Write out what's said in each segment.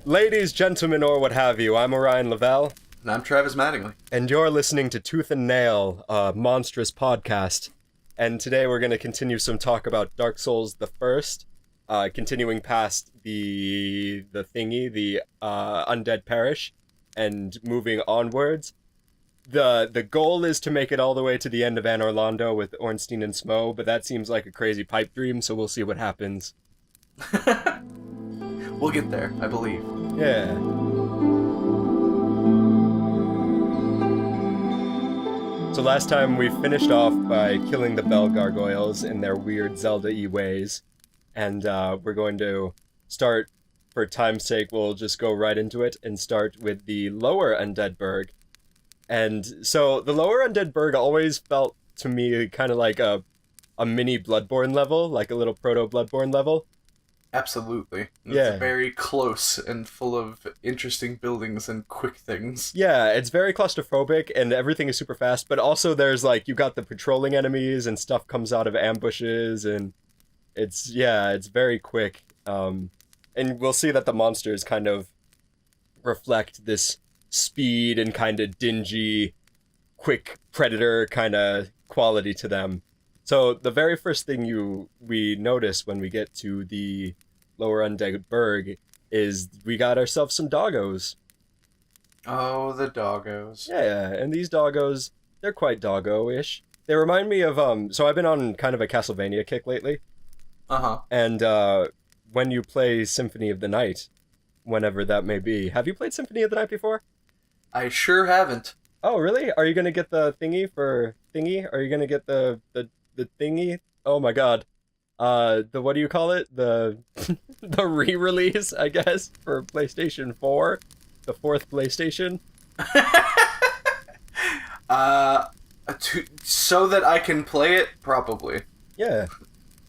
Ladies, gentlemen, or what have you, I'm Orion Lovell. And I'm Travis Mattingly. And you're listening to Tooth and Nail, a monstrous podcast. And today we're going to continue some talk about Dark Souls the First, continuing past the Undead Parish, and moving onwards. The goal is to make it all the way to the end of Anor Londo with Ornstein and Smo, but that seems like a crazy pipe dream, so we'll see what happens. We'll get there, I believe. Yeah. So last time we finished off by killing the Bell Gargoyles in their weird Zelda-y ways, and we're going to start, for time's sake, we'll just go right into it and start with the lower Undead Burg. And so the lower Undead Burg always felt to me kind of like a mini Bloodborne level, like a little proto-Bloodborne level. Absolutely. Yeah. It's very close and full of interesting buildings and quick things. Yeah, it's very claustrophobic and everything is super fast, but also there's like, you got the patrolling enemies and stuff comes out of ambushes and it's very quick. And we'll see that the monsters kind of reflect this speed and kind of dingy, quick predator kind of quality to them. So the very first thing we notice when we get to the lower Undead Burg is we got ourselves some doggos. Oh, the doggos. Yeah, and these doggos, they're quite doggo-ish. They remind me of, so I've been on kind of a Castlevania kick lately. Uh-huh. And when you play Symphony of the Night, whenever that may be, have you played Symphony of the Night before? I sure haven't. Oh, really? Are you going to get the thingy for thingy? Are you going to get the thingy? Oh my god. What do you call it? The re-release, I guess, for PlayStation 4. The fourth PlayStation. So that I can play it, probably. Yeah.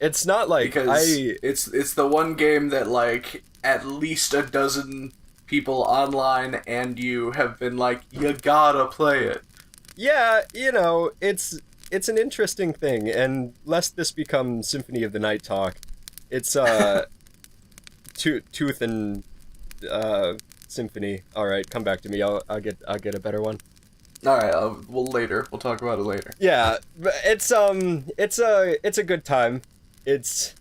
It's not like because it's the one game that like at least a dozen people online and you have been like, you gotta play it. Yeah, you know, it's an interesting thing, and lest this become Symphony of the Night talk, it's Tooth and Symphony. All right, come back to me. I'll get a better one. All right, we'll talk about it later. Yeah, it's a good time. It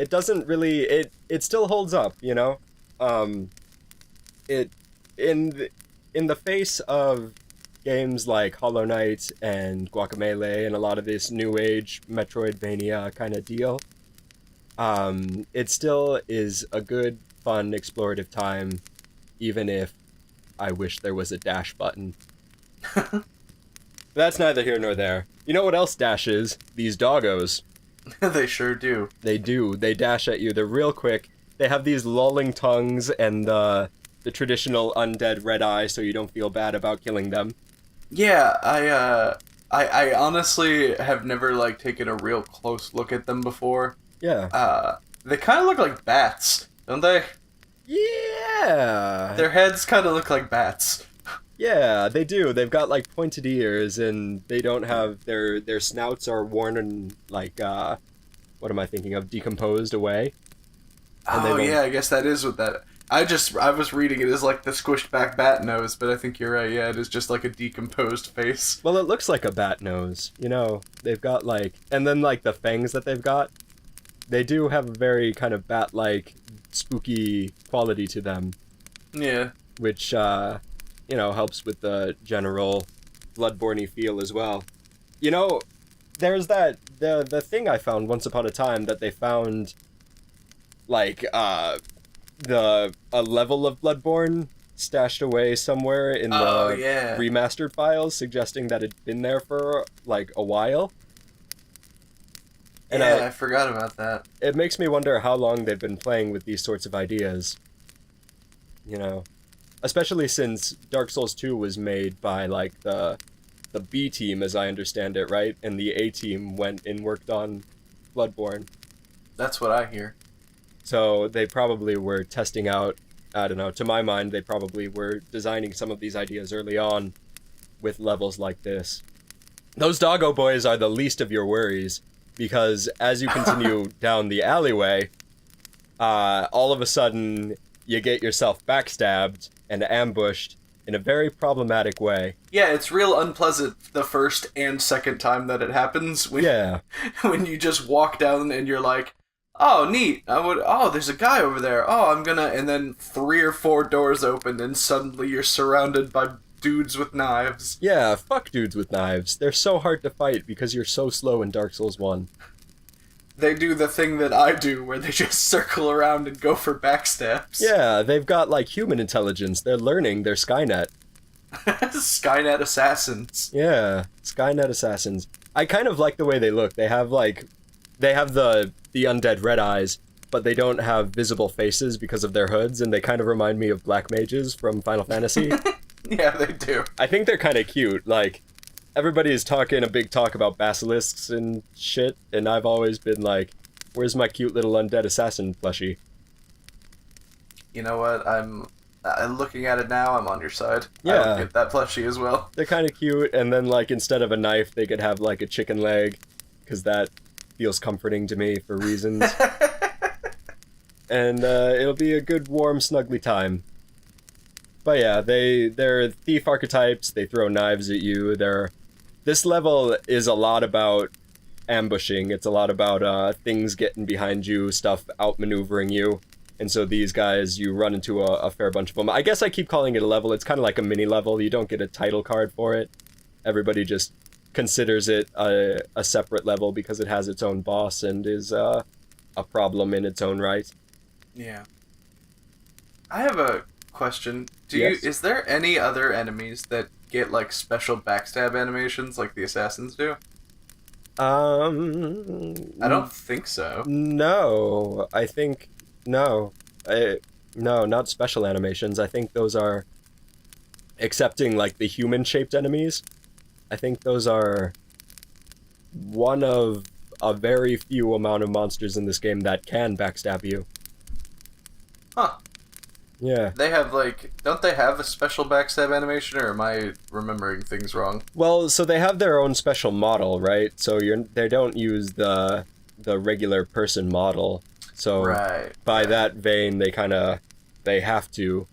doesn't really it still holds up, you know. It in the face of games like Hollow Knight and Guacamelee and a lot of this new age Metroidvania kind of deal, it still is a good, fun, explorative time, even if I wish there was a dash button. That's neither here nor there. You know what else dashes? These doggos. They sure do. They do. They dash at you. They're real quick. They have these lolling tongues and the traditional undead red eye, so you don't feel bad about killing them. Yeah, I honestly have never like taken a real close look at them before. Yeah. They kind of look like bats, don't they? Yeah. Their heads kind of look like bats. Yeah, they do. They've got like pointed ears, and they don't have their snouts are worn and like what am I thinking of? Decomposed away. And yeah, I guess that is what that. I was reading it as like the squished back bat nose, but I think you're right. Yeah, it is just like a decomposed face. Well, it looks like a bat nose. You know, they've got like, and then like the fangs that they've got, they do have a very kind of bat-like, spooky quality to them. Yeah. Which you know, helps with the general Bloodborne-y feel as well. You know, there's the thing I found once upon a time that they found like a level of Bloodborne stashed away somewhere in the remastered files, suggesting that it'd been there for like a while. And I forgot about that. It makes me wonder how long they've been playing with these sorts of ideas. You know, especially since Dark Souls 2 was made by like the B team, as I understand it, right? And the A team went and worked on Bloodborne. That's what I hear. So they probably were testing out, I don't know, to my mind, they probably were designing some of these ideas early on with levels like this. Those doggo boys are the least of your worries, because as you continue down the alleyway, all of a sudden you get yourself backstabbed and ambushed in a very problematic way. Yeah, it's real unpleasant the first and second time that it happens. When you just walk down and you're like, oh, neat, there's a guy over there, and then 3 or 4 doors open and suddenly you're surrounded by dudes with knives. Yeah, fuck dudes with knives. They're so hard to fight because you're so slow in Dark Souls 1. They do the thing that I do, where they just circle around and go for backstabs. Yeah, they've got, like, human intelligence. They're learning. They're Skynet. Skynet assassins. Yeah, Skynet assassins. I kind of like the way they look. They have the undead red eyes, but they don't have visible faces because of their hoods, and they kind of remind me of black mages from Final Fantasy. Yeah, they do. I think they're kind of cute. Like, everybody is talking a big talk about basilisks and shit, and I've always been like, where's my cute little undead assassin plushie? You know what? I'm looking at it now, I'm on your side. Yeah. I don't get that plushie as well. They're kind of cute, and then, like, instead of a knife, they could have, like, a chicken leg, because that feels comforting to me for reasons. And it'll be a good, warm, snuggly time. But yeah, they're thief archetypes, they throw knives at you, This level is a lot about ambushing, it's a lot about things getting behind you, stuff outmaneuvering you, and so these guys, you run into a fair bunch of them. I guess I keep calling it a level, it's kind of like a mini level, you don't get a title card for it. Everybody just considers it a separate level because it has its own boss and is a problem in its own right. Yeah. I have a question. Yes. Is there any other enemies that get, like, special backstab animations like the assassins do? I don't think so. No, I think... No. No, not special animations. I think those are... Excepting, like, the human-shaped enemies. I think those are one of a very few amount of monsters in this game that can backstab you. Huh. Yeah. They have, like... Don't they have a special backstab animation, or am I remembering things wrong? Well, so they have their own special model, right? So they don't use the regular person model. So by that vein, they have to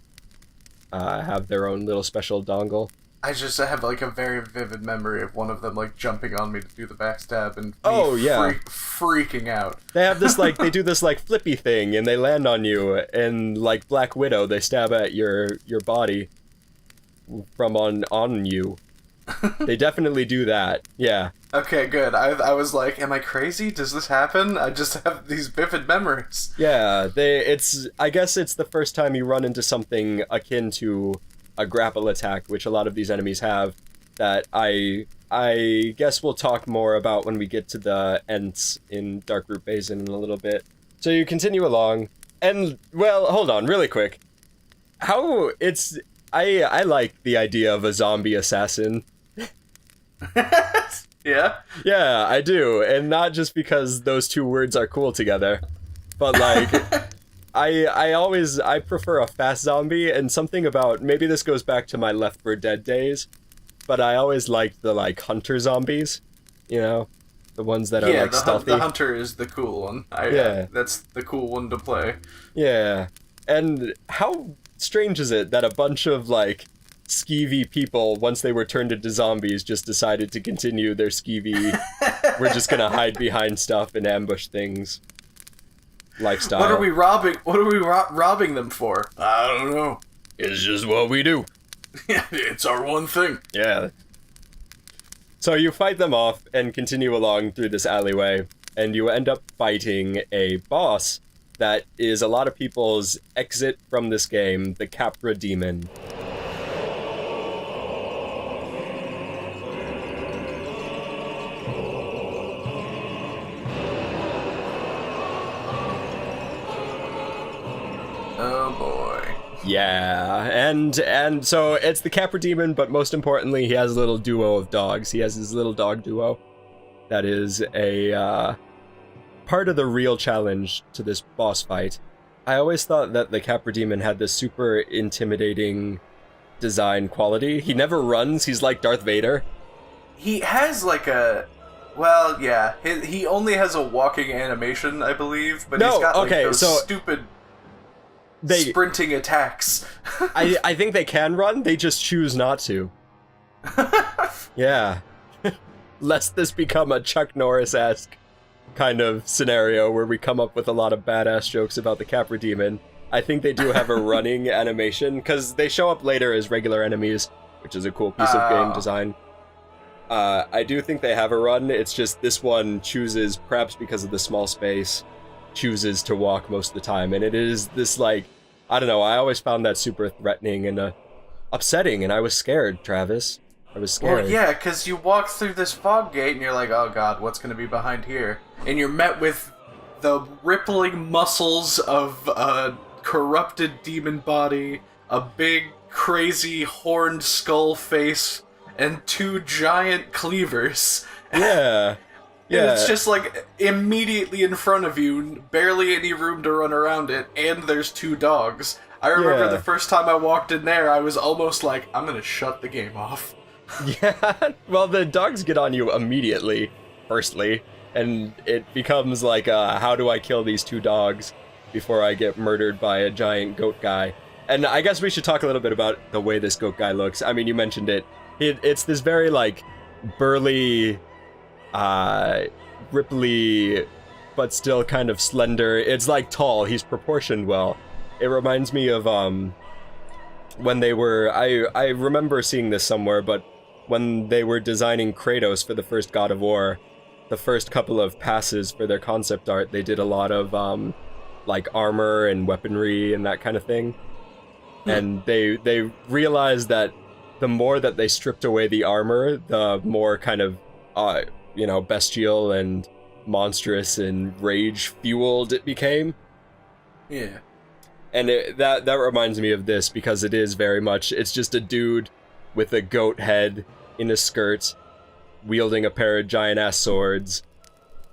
have their own little special dongle. I have, like, a very vivid memory of one of them, like, jumping on me to do the backstab and freaking out. They have this, like, they do this, like, flippy thing, and they land on you, and, like Black Widow, they stab at your body from on you. They definitely do that, yeah. Okay, good. I was like, am I crazy? Does this happen? I just have these vivid memories. Yeah, I guess it's the first time you run into something akin to a grapple attack, which a lot of these enemies have, that I guess we'll talk more about when we get to the Ents in Darkroot Basin in a little bit. So you continue along, and, well, hold on, really quick. I like the idea of a zombie assassin. Yeah? Yeah, I do, and not just because those two words are cool together, but, like... I prefer a fast zombie, and something about, maybe this goes back to my Left 4 Dead days, but I always liked the, like, hunter zombies, you know? The ones that are, like, stealthy. The hunter is the cool one. That's the cool one to play. Yeah. And how strange is it that a bunch of, like, skeevy people, once they were turned into zombies, just decided to continue their skeevy, we're just gonna hide behind stuff and ambush things lifestyle. What are we robbing? What are we robbing them for? I don't know. It's just what we do. It's our one thing. Yeah. So you fight them off and continue along through this alleyway, and you end up fighting a boss that is a lot of people's exit from this game, the Capra Demon. Oh boy. Yeah, and so it's the Capra Demon, but most importantly, he has a little duo of dogs. He has his little dog duo. That is a part of the real challenge to this boss fight. I always thought that the Capra Demon had this super intimidating design quality. He never runs, he's like Darth Vader. He has like a... Well, yeah. He only has a walking animation, I believe, but he's got like those stupid... sprinting attacks. I think they can run, they just choose not to. Yeah. Lest this become a Chuck Norris-esque kind of scenario where we come up with a lot of badass jokes about the Capra Demon. I think they do have a running animation, because they show up later as regular enemies, which is a cool piece of game design. I do think they have a run, it's just this one chooses, perhaps because of the small space, chooses to walk most of the time, and it is this, like, I don't know, I always found that super threatening and upsetting, and I was scared, Travis. I was scared. Well, yeah, because you walk through this fog gate and you're like, oh god, what's going to be behind here? And you're met with the rippling muscles of a corrupted demon body, a big, crazy, horned skull face, and 2 giant cleavers. Yeah. Yeah. And it's just like immediately in front of you, barely any room to run around it, and there's 2 dogs. I remember the first time I walked in there, I was almost like, I'm going to shut the game off. Yeah, well, the dogs get on you immediately, firstly, and it becomes like, how do I kill these 2 dogs before I get murdered by a giant goat guy? And I guess we should talk a little bit about the way this goat guy looks. I mean, you mentioned it. It's this very, like, burly, ripply, but still kind of slender. It's, like, tall. He's proportioned well. It reminds me of, when they were... I remember seeing this somewhere, but when they were designing Kratos for the first God of War, the first couple of passes for their concept art, they did a lot of, like, armor and weaponry and that kind of thing. And they realized that the more that they stripped away the armor, the more kind of, bestial and monstrous and rage-fueled it became. Yeah. And that reminds me of this, because it is very much, it's just a dude with a goat head in a skirt, wielding a pair of giant-ass swords,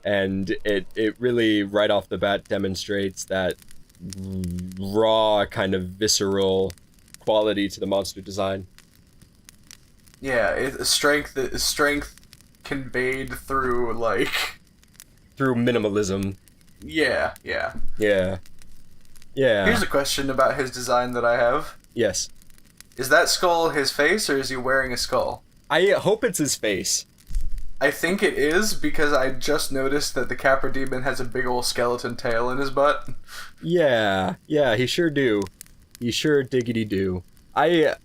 and it really, right off the bat, demonstrates that raw, kind of visceral quality to the monster design. Yeah, strength conveyed through, like... Through minimalism. Yeah. Yeah. Here's a question about his design that I have. Yes. Is that skull his face, or is he wearing a skull? I hope it's his face. I think it is, because I just noticed that the Capra Demon has a big old skeleton tail in his butt. Yeah, he sure do. He sure diggity do. I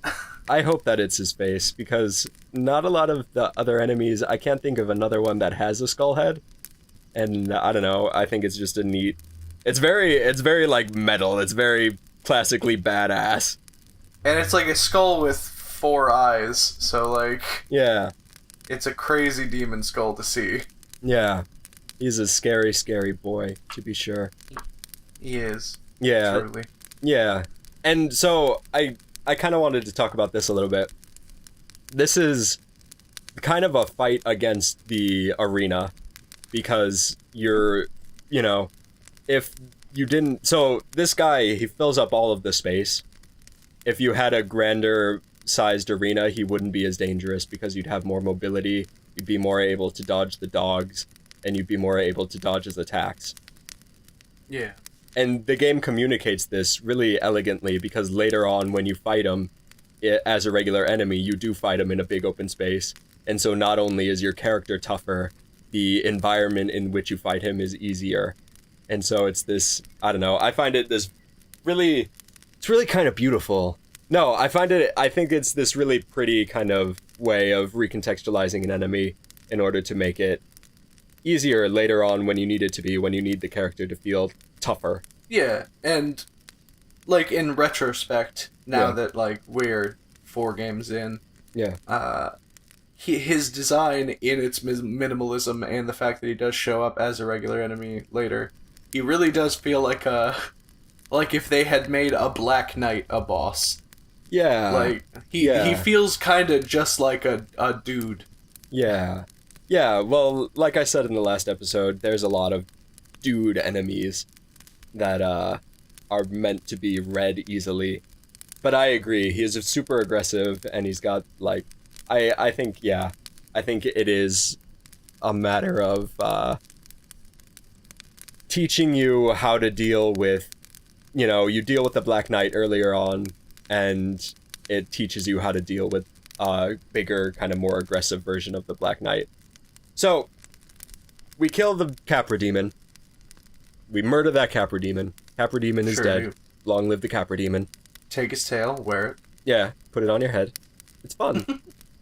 hope that it's his face, because not a lot of the other enemies, I can't think of another one that has a skull head. And I don't know, I think it's just a neat... It's very like metal, it's very classically badass. And it's like a skull with 4 eyes, so like... Yeah. It's a crazy demon skull to see. Yeah. He's a scary, scary boy, to be sure. He is. Yeah. Truly. Yeah. And so, I kind of wanted to talk about this a little bit. This is kind of a fight against the arena, because you're, if you didn't... So, this guy, he fills up all of the space. If you had a grander sized arena, he wouldn't be as dangerous, because you'd have more mobility, you'd be more able to dodge the dogs, and you'd be more able to dodge his attacks. Yeah. And the game communicates this really elegantly, because later on, when you fight him as a regular enemy, you do fight him in a big open space. And so not only is your character tougher, the environment in which you fight him is easier. And so it's this, I don't know, I find it this really, it's really kind of beautiful. No, I think it's this really pretty kind of way of recontextualizing an enemy in order to make it easier later on when you need it to be, when you need the character to feel tougher. Yeah, and, like, in retrospect, now that, like, we're 4 games in, his design in its minimalism and the fact that he does show up as a regular enemy later, he really does feel like if they had made a Black Knight a boss. Yeah. Like, he feels kind of just like a dude. Yeah. Yeah, well, like I said in the last episode, there's a lot of dude enemies that are meant to be read easily. But I agree, he is super aggressive, and he's got, like, I think it is a matter of teaching you how to deal with you know, you deal with the Black Knight earlier on, and it teaches you how to deal with a bigger, kind of more aggressive version of the Black Knight. So, we kill the Capra Demon. We murder that Capra Demon. Capra Demon is dead. Long live the Capra Demon. Take his tail, wear it. Yeah, put it on your head. It's fun.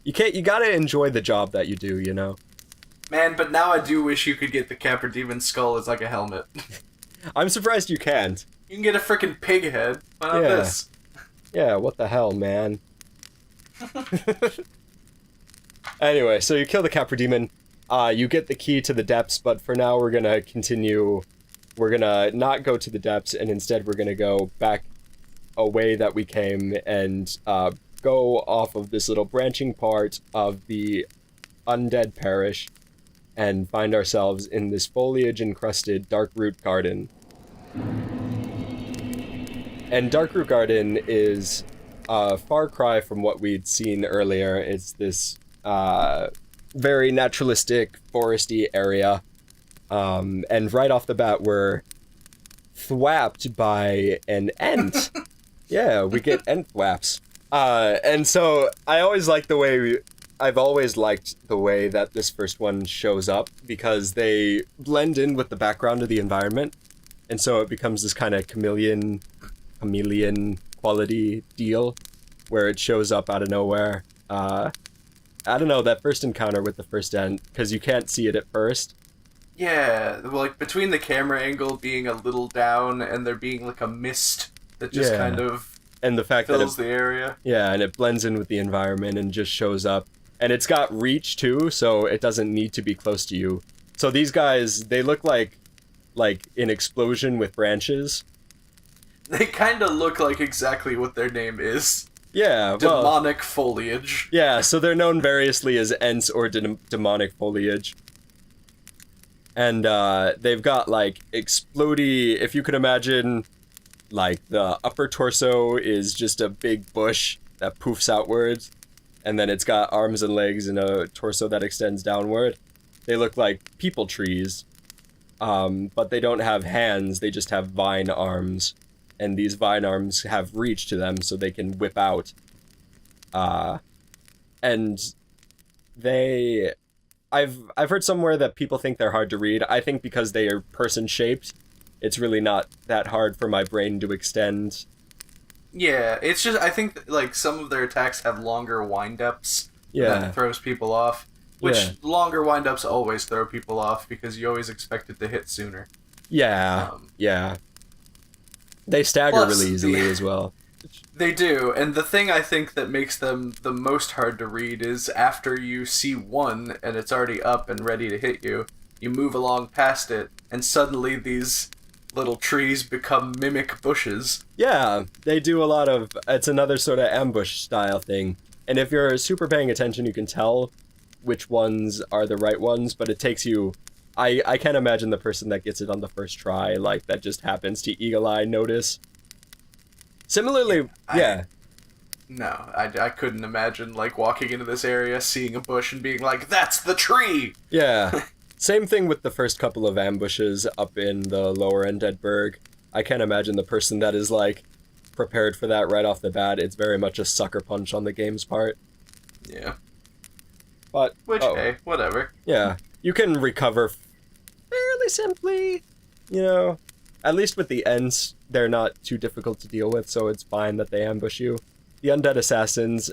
You gotta enjoy the job that you do, you know? Man, but now I do wish you could get the Capra Demon skull as like a helmet. I'm surprised you can't. You can get a frickin' pig head. Why not this? Yeah, what the hell, man? Anyway, so you kill the Capra Demon. You get the key to the depths, but for now we're gonna continue. We're gonna not go to the depths, and instead we're gonna go back a way that we came and go off of this little branching part of the undead parish and find ourselves in this foliage-encrusted Darkroot Garden. And Darkroot Garden is a far cry from what we'd seen earlier. It's this very naturalistic, foresty area. And right off the bat, we're thwapped by an ent. Yeah, we get ent thwaps. And so I always like the way I've always liked the way that this first one shows up, because they blend in with the background of the environment, and so it becomes this kind of chameleon quality deal, where it shows up out of nowhere. I don't know, that first encounter with the first ent, because you can't see it at first. Yeah, like between the camera angle being a little down and there being like a mist that just kind of and the fact fills that the area. Yeah, and it blends in with the environment and just shows up. And it's got reach too, so it doesn't need to be close to you. So these guys, they look like an explosion with branches. They kind of look like exactly what their name is. Yeah, demonic foliage. Yeah, so they're known variously as ents or demonic foliage. And they've got like explodey, if you could imagine, like the upper torso is just a big bush that poofs outwards. And then it's got arms and legs and a torso that extends downward. They look like people trees, but they don't have hands, they just have vine arms. And these vine arms have reach to them, so they can whip out. And they... I've heard somewhere that people think they're hard to read. I think because they are person-shaped, it's really not that hard for my brain to extend. Yeah, it's just, I think, like, some of their attacks have longer wind-ups. Yeah. That throws people off. Which, longer wind-ups always throw people off, because you always expect it to hit sooner. Yeah, yeah. They stagger really easily as well. They do, and the thing I think that makes them the most hard to read is after you see one, and it's already up and ready to hit you, you move along past it, and suddenly these little trees become mimic bushes. Yeah, they do a lot of... It's another sort of ambush style thing. And if you're super paying attention, you can tell which ones are the right ones, but it takes you... I can't imagine the person that gets it on the first try, like, that just happens to eagle-eye notice. Similarly, No, I couldn't imagine, like, walking into this area, seeing a bush, and being like, that's the tree! Yeah. Same thing with the first couple of ambushes up in the lower end at Berg. I can't imagine the person that is, like, prepared for that right off the bat. It's very much a sucker punch on the game's part. Yeah. But, hey, whatever. Yeah. You can recover fairly simply, you know. At least with the ents, they're not too difficult to deal with, so it's fine that they ambush you. The undead assassins,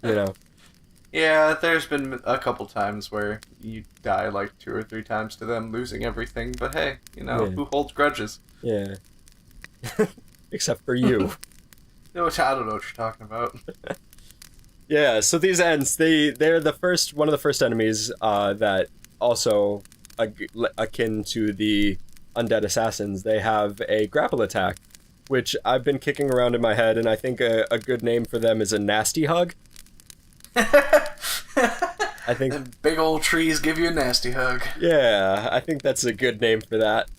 you know. Yeah, there's been a couple times where you die like 2 or 3 times to them, losing everything, but hey, you know, who holds grudges? Yeah. Except for you. No, I don't know what you're talking about. Yeah, so these ents, they're one of the first enemies that also, akin to the undead assassins, they have a grapple attack, which I've been kicking around in my head, and I think a good name for them is a nasty hug. I think them big old trees give you a nasty hug. Yeah, I think that's a good name for that.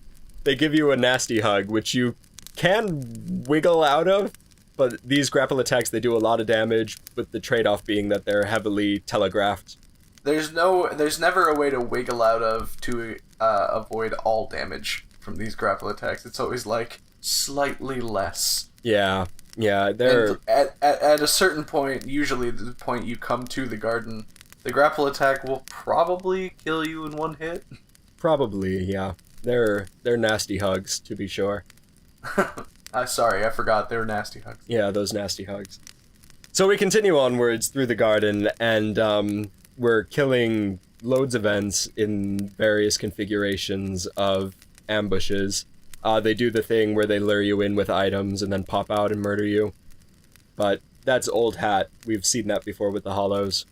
They give you a nasty hug, which you can wiggle out of, but these grapple attacks, they do a lot of damage, with the trade-off being that they're heavily telegraphed. There's never a way to wiggle out of to avoid all damage. from these grapple attacks. It's always like slightly less. Yeah, they're... And at a certain point, usually the point you come to the garden, the grapple attack will probably kill you in one hit. Probably, yeah. They're nasty hugs, to be sure. Sorry, I forgot. They were nasty hugs. Yeah, those nasty hugs. So we continue onwards through the garden, and we're killing loads of Ents in various configurations of ambushes. They do the thing where they lure you in with items and then pop out and murder you. But that's old hat. We've seen that before with the Hollows.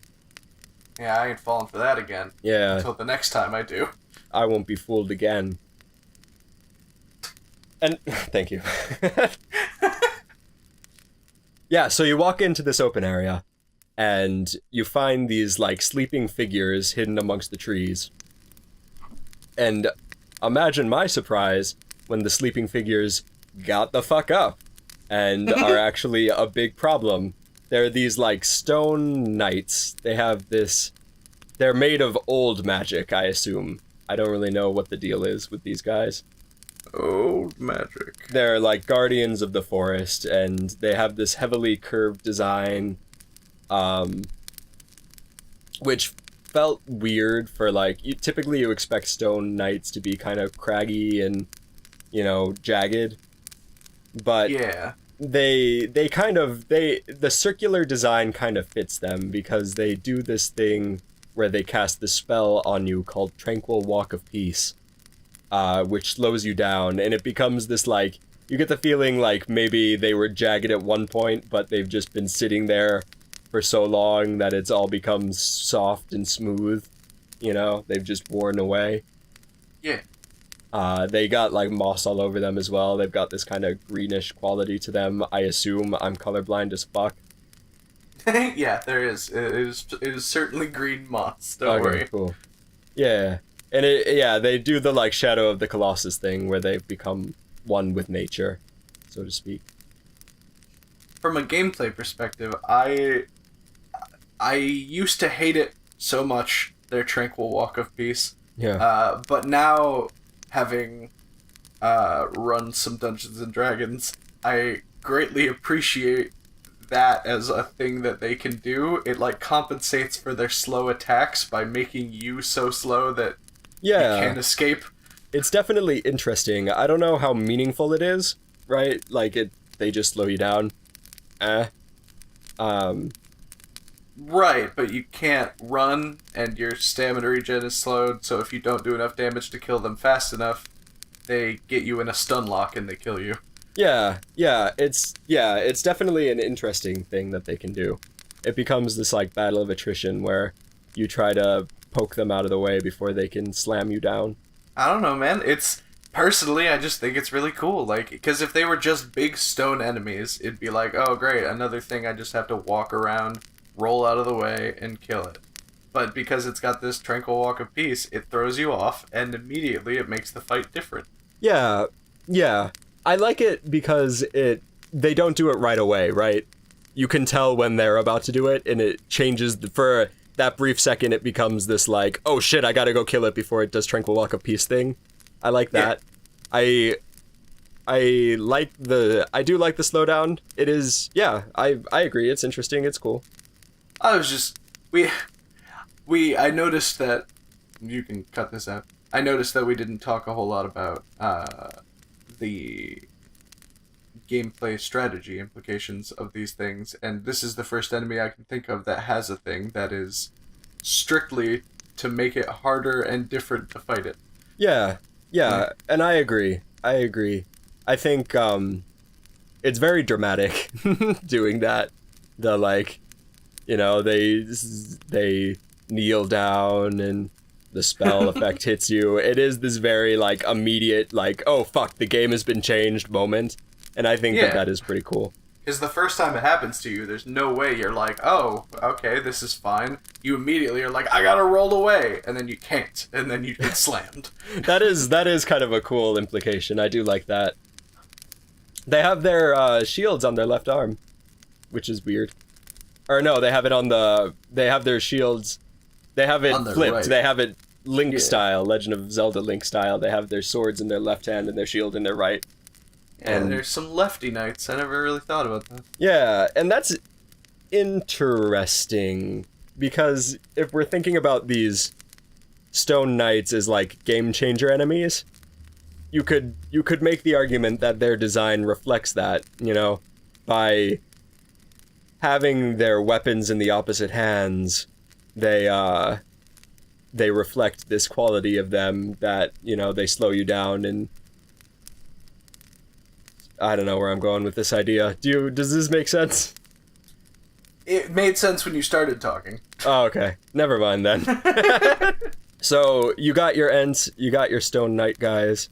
Yeah, I ain't falling for that again. Yeah. Until the next time I do. I won't be fooled again. And thank you. Yeah, so you walk into this open area, and you find these, like, sleeping figures hidden amongst the trees. And imagine my surprise when the sleeping figures got the fuck up and are actually a big problem. They're these, like, stone knights. They have this... They're made of old magic, I assume. I don't really know what the deal is with these guys. Old magic. They're like guardians of the forest, and they have this heavily curved design, which felt weird for, like, typically you expect stone knights to be kind of craggy and, you know, jagged. But yeah, the circular design kind of fits them because they do this thing where they cast this spell on you called Tranquil Walk of Peace, which slows you down, and it becomes this, like, you get the feeling like maybe they were jagged at one point, but they've just been sitting there for so long that it's all become soft and smooth, you know? They've just worn away. Yeah. They got, like, moss all over them as well. They've got this kind of greenish quality to them. I assume I'm colorblind as fuck. Yeah, there is. It is certainly green moss. Don't worry. Cool. Yeah. And they do the, like, Shadow of the Colossus thing where they've become one with nature, so to speak. From a gameplay perspective, I used to hate it so much, their Tranquil Walk of Peace. Yeah. But now, having run some Dungeons and Dragons, I greatly appreciate that as a thing that they can do. It, like, compensates for their slow attacks by making you so slow that you can't escape. It's definitely interesting. I don't know how meaningful it is, right? Like, they just slow you down. Right, but you can't run, and your stamina regen is slowed, so if you don't do enough damage to kill them fast enough, they get you in a stun lock and they kill you. Yeah, it's definitely an interesting thing that they can do. It becomes this, like, battle of attrition where you try to poke them out of the way before they can slam you down. I don't know, man. Personally, I just think it's really cool. Like, because if they were just big stone enemies, it'd be like, oh, great, another thing I just have to walk around, roll out of the way, and kill it. But because it's got this Tranquil Walk of Peace, it throws you off, and immediately it makes the fight different. Yeah. I like it because they don't do it right away, right? You can tell when they're about to do it, and it changes for that brief second. It becomes this, like, oh shit, I gotta go kill it before it does Tranquil Walk of Peace thing. I like that. Yeah. I do like the slowdown. It is, yeah, I agree. It's interesting. It's cool. I noticed that, you can cut this out. I noticed that we didn't talk a whole lot about, the gameplay strategy implications of these things, and this is the first enemy I can think of that has a thing that is strictly to make it harder and different to fight it. Yeah, and I agree. I think, it's very dramatic doing that. The, like, you know, they kneel down and the spell effect hits you. It is this very, like, immediate, like, oh fuck, the game has been changed moment. And I think that is pretty cool. Because the first time it happens to you, there's no way you're like, oh, okay, this is fine. You immediately are like, I gotta roll away, and then you can't, and then you get slammed. That is kind of a cool implication. I do like that. They have their shields on their left arm, which is weird. Or no, they have their shields. They have it flipped. Right. They have it Link style, Legend of Zelda Link style. They have their swords in their left hand and their shield in their right. And there's some lefty knights. I never really thought about that. Yeah, and that's interesting, because if we're thinking about these stone knights as like game changer enemies, you could make the argument that their design reflects that, you know, by having their weapons in the opposite hands, they reflect this quality of them that, you know, they slow you down. And I don't know where I'm going with this idea. Does this make sense? It made sense when you started talking. Oh, okay. Never mind then. So you got your Ents, you got your Stone Knight guys,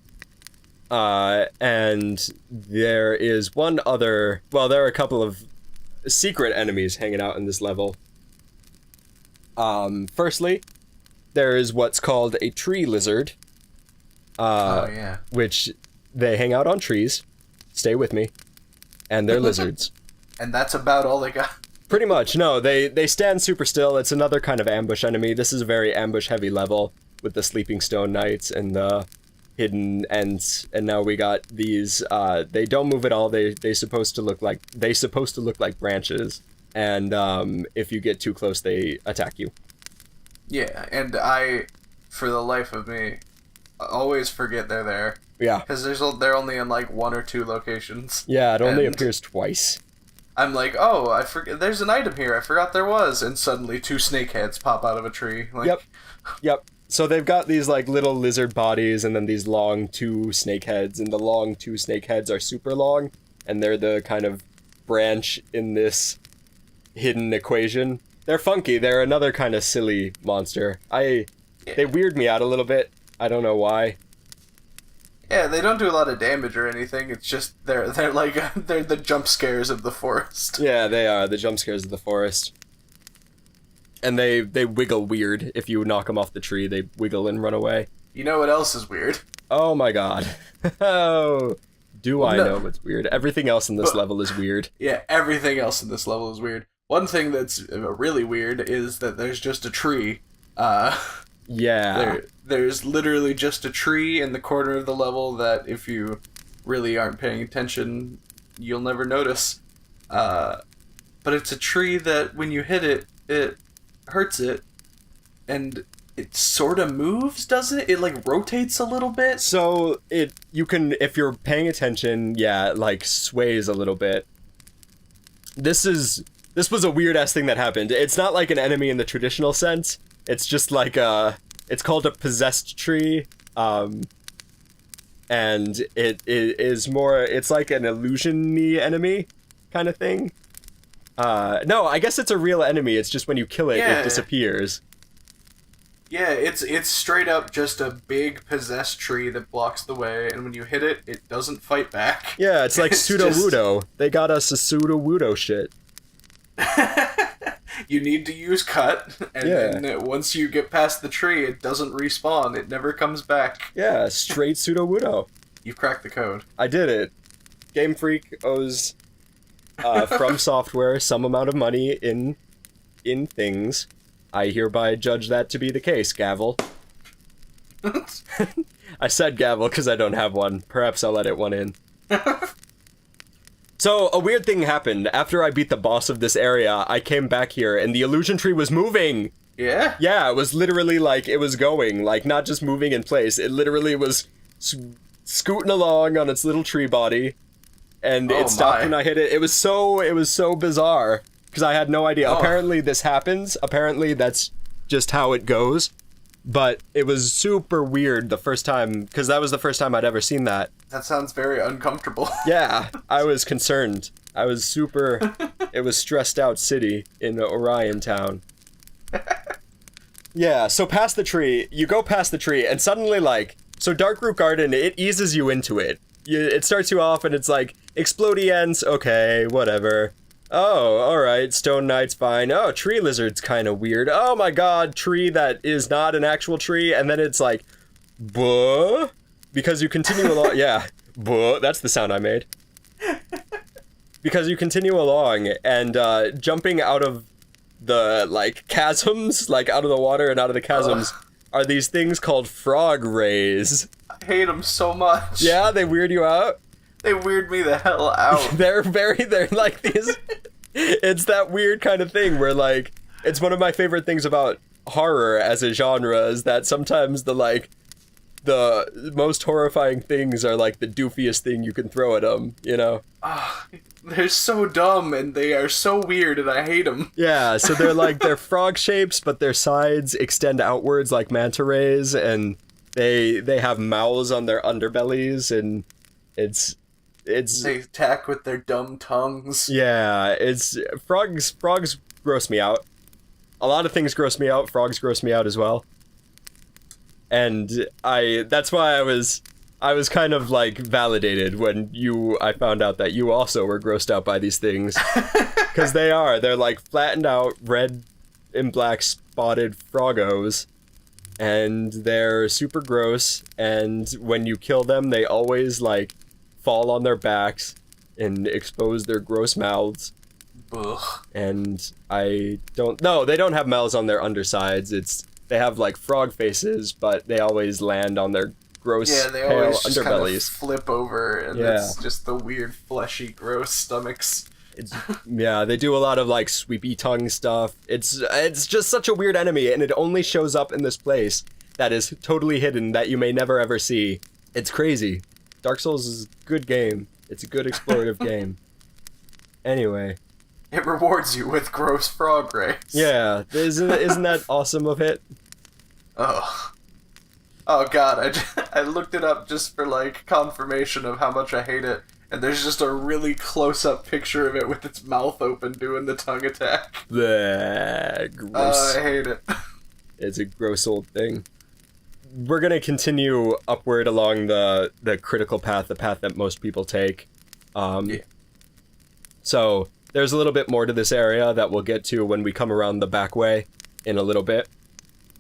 and there is one other. Well, there are a couple of secret enemies hanging out in this level. Firstly, there is what's called a tree lizard. Which they hang out on trees. Stay with me, and they're lizards. And that's about all they got. Pretty much, no. They stand super still. It's another kind of ambush enemy. This is a very ambush-heavy level with the Sleeping Stone Knights and the hidden Ents. And now we got these. They don't move at all. They supposed to look like branches. And if you get too close, they attack you. Yeah, and I, for the life of me, always forget they're there. Yeah, because they're only in like 1 or 2 locations. Yeah, it only appears twice. I'm like, oh, I forget. There's an item here. I forgot there was, and suddenly 2 snake heads pop out of a tree. Like, Yep. So they've got these like little lizard bodies, and then these long 2 snake heads, and the long 2 snake heads are super long, and they're the kind of branch in this hidden equation. They're funky. They're another kind of silly monster. They weird me out a little bit. I don't know why. Yeah, they don't do a lot of damage or anything. It's just they're like they're the jump scares of the forest. Yeah, they are the jump scares of the forest. And they wiggle weird. If you knock them off the tree, they wiggle and run away. You know what else is weird? Oh my god. Oh, I know what's weird? Everything else in this level is weird. Yeah, everything else in this level is weird. One thing that's really weird is that there's just a tree. Yeah. There's literally just a tree in the corner of the level that if you really aren't paying attention, you'll never notice. But it's a tree that when you hit it, it hurts it. And it sort of moves, doesn't it? It like rotates a little bit. So you can, if you're paying attention, yeah, it like sways a little bit. This was a weird ass thing that happened. It's not like an enemy in the traditional sense. It's just like it's called a possessed tree, and it is more, it's like an illusion-y enemy kind of thing. No, I guess it's a real enemy, it's just when you kill it, it disappears. Yeah, it's straight up just a big possessed tree that blocks the way, and when you hit it, it doesn't fight back. Yeah, it's like pseudo-wudo. They got us a pseudo-wudo shit. You need to use cut, and then once you get past the tree, it doesn't respawn. It never comes back. Yeah, straight pseudo-wudo. You've cracked the code. I did it. Game Freak owes From Software some amount of money in things. I hereby judge that to be the case, Gavel. I said gavel because I don't have one. Perhaps I'll edit one in. So, a weird thing happened. After I beat the boss of this area, I came back here, and the illusion tree was moving! Yeah? Yeah, it was literally like, it was going. Like, not just moving in place. It literally was scooting along on its little tree body, and it stopped when I hit it. It was so bizarre, because I had no idea. Apparently this happens. Apparently that's just how it goes. But it was super weird the first time, because that was the first time I'd ever seen that. That sounds very uncomfortable. Yeah, I was concerned. I was super... It was stressed out city in Orion town. Yeah, so past the tree, you go past the tree, and suddenly, like... So Darkroot Garden, it eases you into it. It starts you off, and it's like, explodey ends, okay, whatever. Oh, alright, Stone Knight's fine. Oh, tree lizard's kind of weird. Oh my god, tree that is not an actual tree, and then it's like, buh? Because you continue along, yeah, buh, that's the sound I made. Because you continue along, and jumping out of the, like, chasms, like, out of the water and out of the chasms, are these things called frog rays. I hate them so much. Yeah, they weird you out? They weird me the hell out. they're like these... It's that weird kind of thing where, like, it's one of my favorite things about horror as a genre is that sometimes the most horrifying things are, like, the doofiest thing you can throw at them, you know? They're so dumb, and they are so weird, and I hate them. Yeah, so they're frog shapes, but their sides extend outwards like manta rays, and they have mouths on their underbellies, and it's they attack with their dumb tongues. Yeah, it's frogs gross me out. A lot of things gross me out. Frogs gross me out as well. And that's why I was kind of like validated when I found out that you also were grossed out by these things. Because they're like flattened out red and black spotted froggos, and they're super gross, and when you kill them they always like fall on their backs and expose their gross mouths. Ugh. And they don't have mouths on their undersides. They have like frog faces, but they always land on their gross they pale always just underbellies. kind of flip over, and it's just the weird fleshy gross stomachs. They do a lot of like sweepy tongue stuff. It's just such a weird enemy, and it only shows up in this place that is totally hidden that you may never ever see. It's crazy. Dark Souls is a good game. It's a good explorative game. Anyway. It rewards you with gross frog rays. Yeah, isn't that awesome of it? Oh god, I looked it up just for like confirmation of how much I hate it, and there's just a really close-up picture of it with its mouth open doing the tongue attack. Bleh, gross. I hate it. It's a gross old thing. We're gonna continue upward along the critical path, the path that most people take. So there's a little bit more to this area that we'll get to when we come around the back way in a little bit.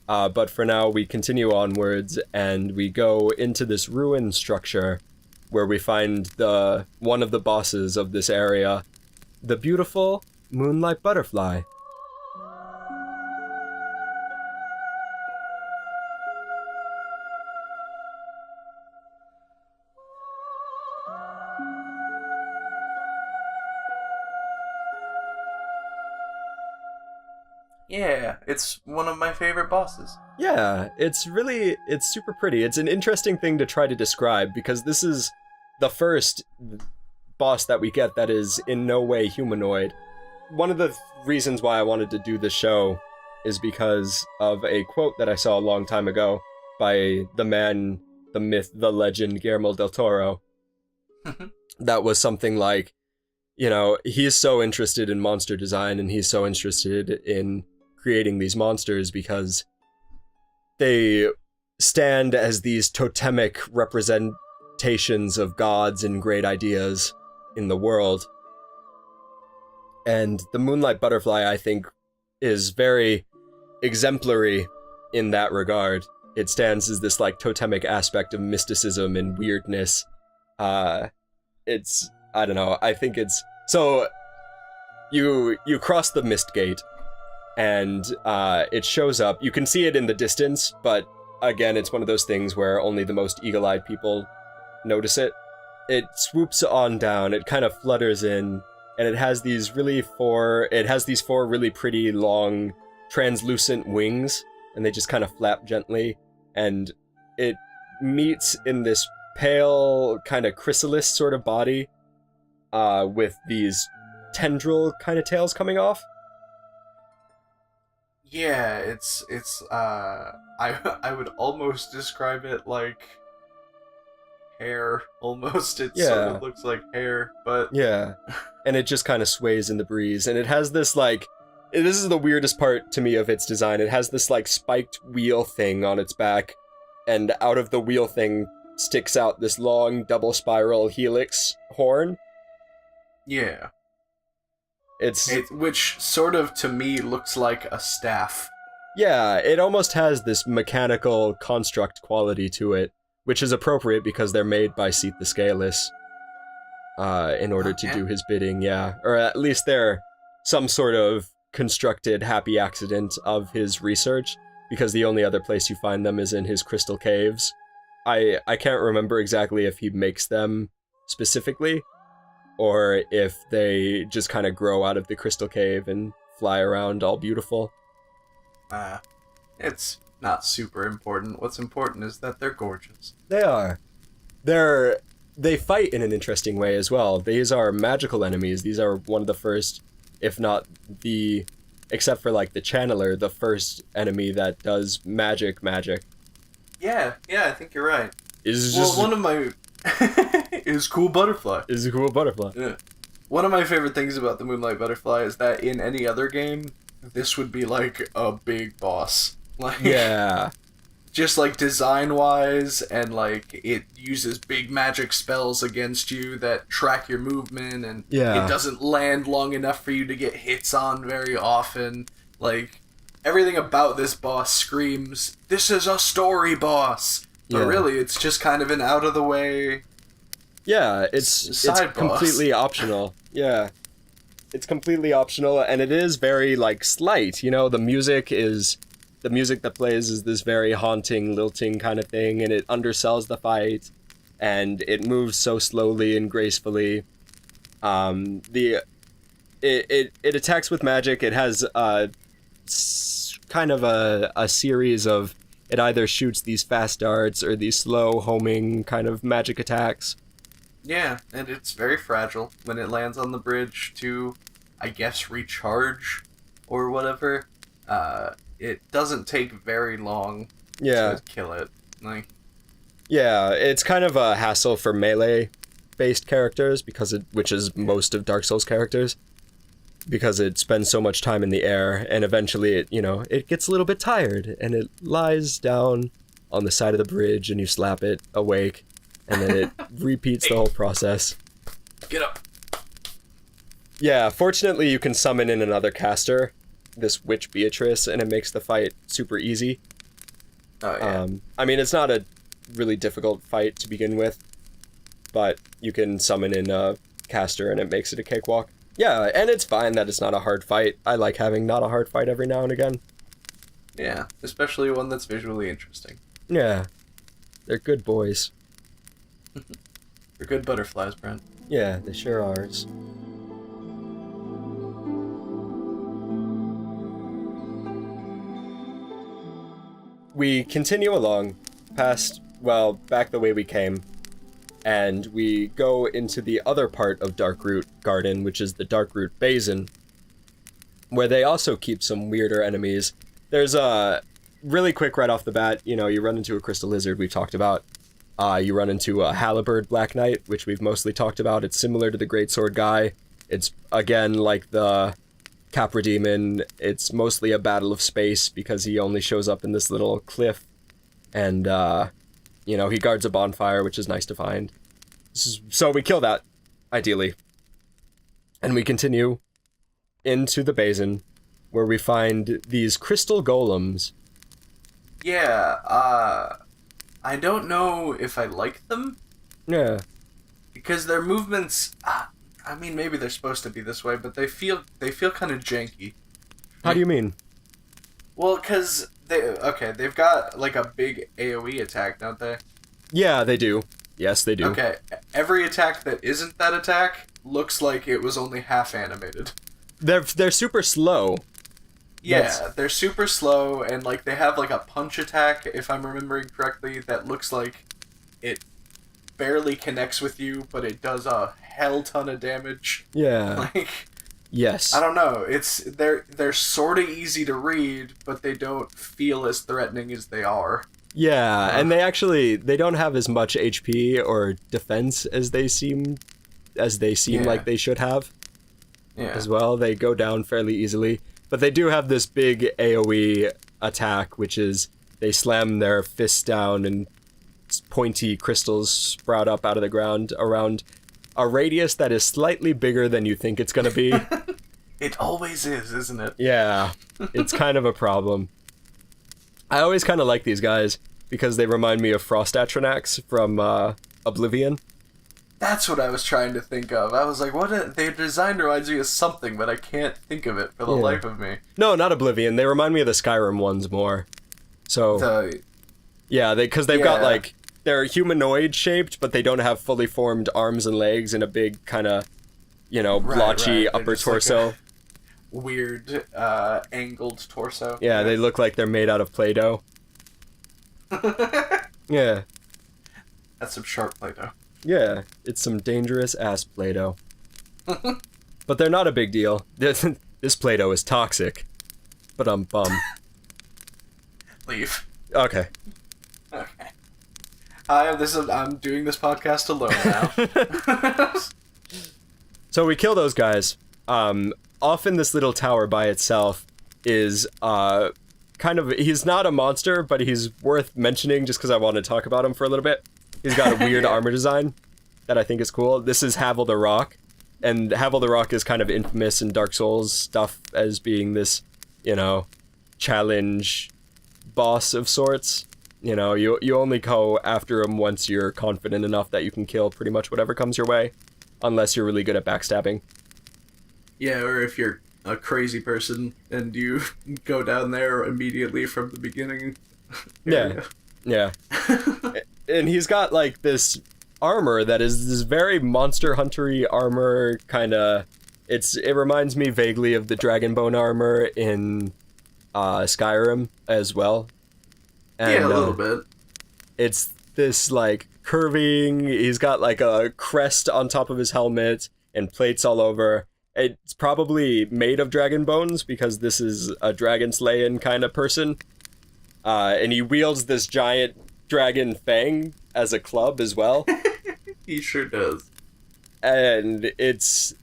But for now, we continue onwards, and we go into this ruin structure where we find one of the bosses of this area, the beautiful Moonlight Butterfly. Yeah, it's one of my favorite bosses. Yeah, it's super pretty. It's an interesting thing to try to describe, because this is the first boss that we get that is in no way humanoid. One of the reasons why I wanted to do this show is because of a quote that I saw a long time ago by the man, the myth, the legend, Guillermo del Toro. That was something like, he's so interested in monster design, and he's so interested in creating these monsters because they stand as these totemic representations of gods and great ideas in the world. And the Moonlight Butterfly, I think, is very exemplary in that regard. It stands as this like totemic aspect of mysticism and weirdness. I don't know, I think it's... So, you cross the mist gate, and it shows up. You can see it in the distance, but again, it's one of those things where only the most eagle-eyed people notice it. It swoops on down, it kind of flutters in, and it has these four really pretty, long, translucent wings, and they just kind of flap gently, and it meets in this pale, kind of chrysalis sort of body, with these tendril kind of tails coming off. Yeah, it's I would almost describe it like hair, almost. It sort of looks like hair, but... Yeah, and it just kind of sways in the breeze, and it has this, like... This is the weirdest part to me of its design. It has this, like, spiked wheel thing on its back, and out of the wheel thing sticks out this long double spiral helix horn. Yeah. Which sort of, to me, looks like a staff. Yeah, it almost has this mechanical construct quality to it, which is appropriate because they're made by Seath the Scaleless, in order to do his bidding, yeah. Or at least they're some sort of constructed happy accident of his research. because the only other place you find them is in his crystal caves. I can't remember exactly if he makes them specifically, or if they just kind of grow out of the crystal cave and fly around all beautiful. It's not super important. What's important is that they're gorgeous. They are. They fight in an interesting way as well. These are magical enemies. These are one of the first, if not the, except for like the channeler, the first enemy that does magic. Yeah, I think you're right. Is one of my is Cool Butterfly. Is a cool butterfly. Yeah. One of my favorite things about the Moonlight Butterfly is that in any other game, this would be like a big boss. Like, yeah. Just like design-wise, and like it uses big magic spells against you that track your movement, and it doesn't land long enough for you to get hits on very often. Like, everything about this boss screams, this is a story boss! But really, it's just kind of an out-of-the-way... Yeah, it's completely optional. Yeah. It's completely optional, and it is very, like, slight. You know, the music that plays is this very haunting, lilting kind of thing, and it undersells the fight, and it moves so slowly and gracefully. It attacks with magic. It has kind of a series of, it either shoots these fast darts or these slow homing kind of magic attacks. Yeah, and it's very fragile when it lands on the bridge to, I guess, recharge or whatever. It doesn't take very long to kill it. Yeah, it's kind of a hassle for melee-based characters, which is most of Dark Souls characters, because it spends so much time in the air, and eventually it gets a little bit tired, and it lies down on the side of the bridge, and you slap it awake, and then it repeats the whole process. Get up! Yeah, fortunately you can summon in another caster, this witch Beatrice, and it makes the fight super easy. Oh, yeah. I mean, it's not a really difficult fight to begin with, but you can summon in a caster and it makes it a cakewalk. Yeah, and it's fine that it's not a hard fight. I like having not a hard fight every now and again. Yeah, especially one that's visually interesting. Yeah. They're good boys. They're good butterflies, Brent. Yeah, they sure are. We continue along back the way we came, and we go into the other part of Darkroot Garden, which is the Darkroot Basin, where they also keep some weirder enemies. There's really quick right off the bat, you run into a crystal lizard we've talked about. You run into a halberd black knight, which we've mostly talked about. It's similar to the greatsword guy. It's, again, like the Capra Demon. It's mostly a battle of space because he only shows up in this little cliff, and he guards a bonfire, which is nice to find. So we kill that, ideally, and we continue into the basin, where we find these crystal golems. Yeah, I don't know if I like them. Yeah, because their movements, I mean, maybe they're supposed to be this way, but they feel kind of janky. How do you mean? Well, because they've got like a big AoE attack, don't they? Yeah, they do. Yes, they do. Okay, every attack that isn't that attack looks like it was only half animated. They're super slow. Yeah, they're super slow, and like they have like a punch attack, if I'm remembering correctly, that looks like it barely connects with you, but it does a hell ton of damage. Yeah. Yes. I don't know. They're sort of easy to read, but they don't feel as threatening as they are. Yeah, and they don't have as much HP or defense as they seem like they should have. Yeah. As well, they go down fairly easily, but they do have this big AoE attack, which is they slam their fists down and pointy crystals sprout up out of the ground around a radius that is slightly bigger than you think it's going to be. It always is, isn't it? Yeah, it's kind of a problem. I always kind of like these guys because they remind me of Frost Atronax from Oblivion. That's what I was trying to think of. I was like, their design reminds me of something, but I can't think of it for the life of me. No, not Oblivion. They remind me of the Skyrim ones more. So yeah, because they've got like, they're humanoid shaped, but they don't have fully formed arms and legs and a big kind of, blotchy upper torso. Like weird angled torso. Yeah, they look like they're made out of Play-Doh. Yeah. That's some sharp Play-Doh. Yeah, it's some dangerous ass Play-Doh. But they're not a big deal. This Play-Doh is toxic. But I'm bummed. Leave. Okay. Okay. I'm doing this podcast alone now. So we kill those guys. Often this little tower by itself is he's not a monster, but he's worth mentioning just because I want to talk about him for a little bit. He's got a weird armor design that I think is cool. This is Havel the Rock, and Havel the Rock is kind of infamous in Dark Souls stuff as being this, challenge boss of sorts. You only go after him once you're confident enough that you can kill pretty much whatever comes your way, unless you're really good at backstabbing. Yeah, or if you're a crazy person and you go down there immediately from the beginning. Yeah. And he's got like this armor that is this very Monster Hunter-y armor, kind of. It reminds me vaguely of the Dragonbone armor in Skyrim as well. And, yeah, a little bit. It's this like curving. He's got like a crest on top of his helmet and plates all over. It's probably made of dragon bones because this is a dragon slaying kind of person. And he wields this giant dragon fang as a club as well. He sure does. And it's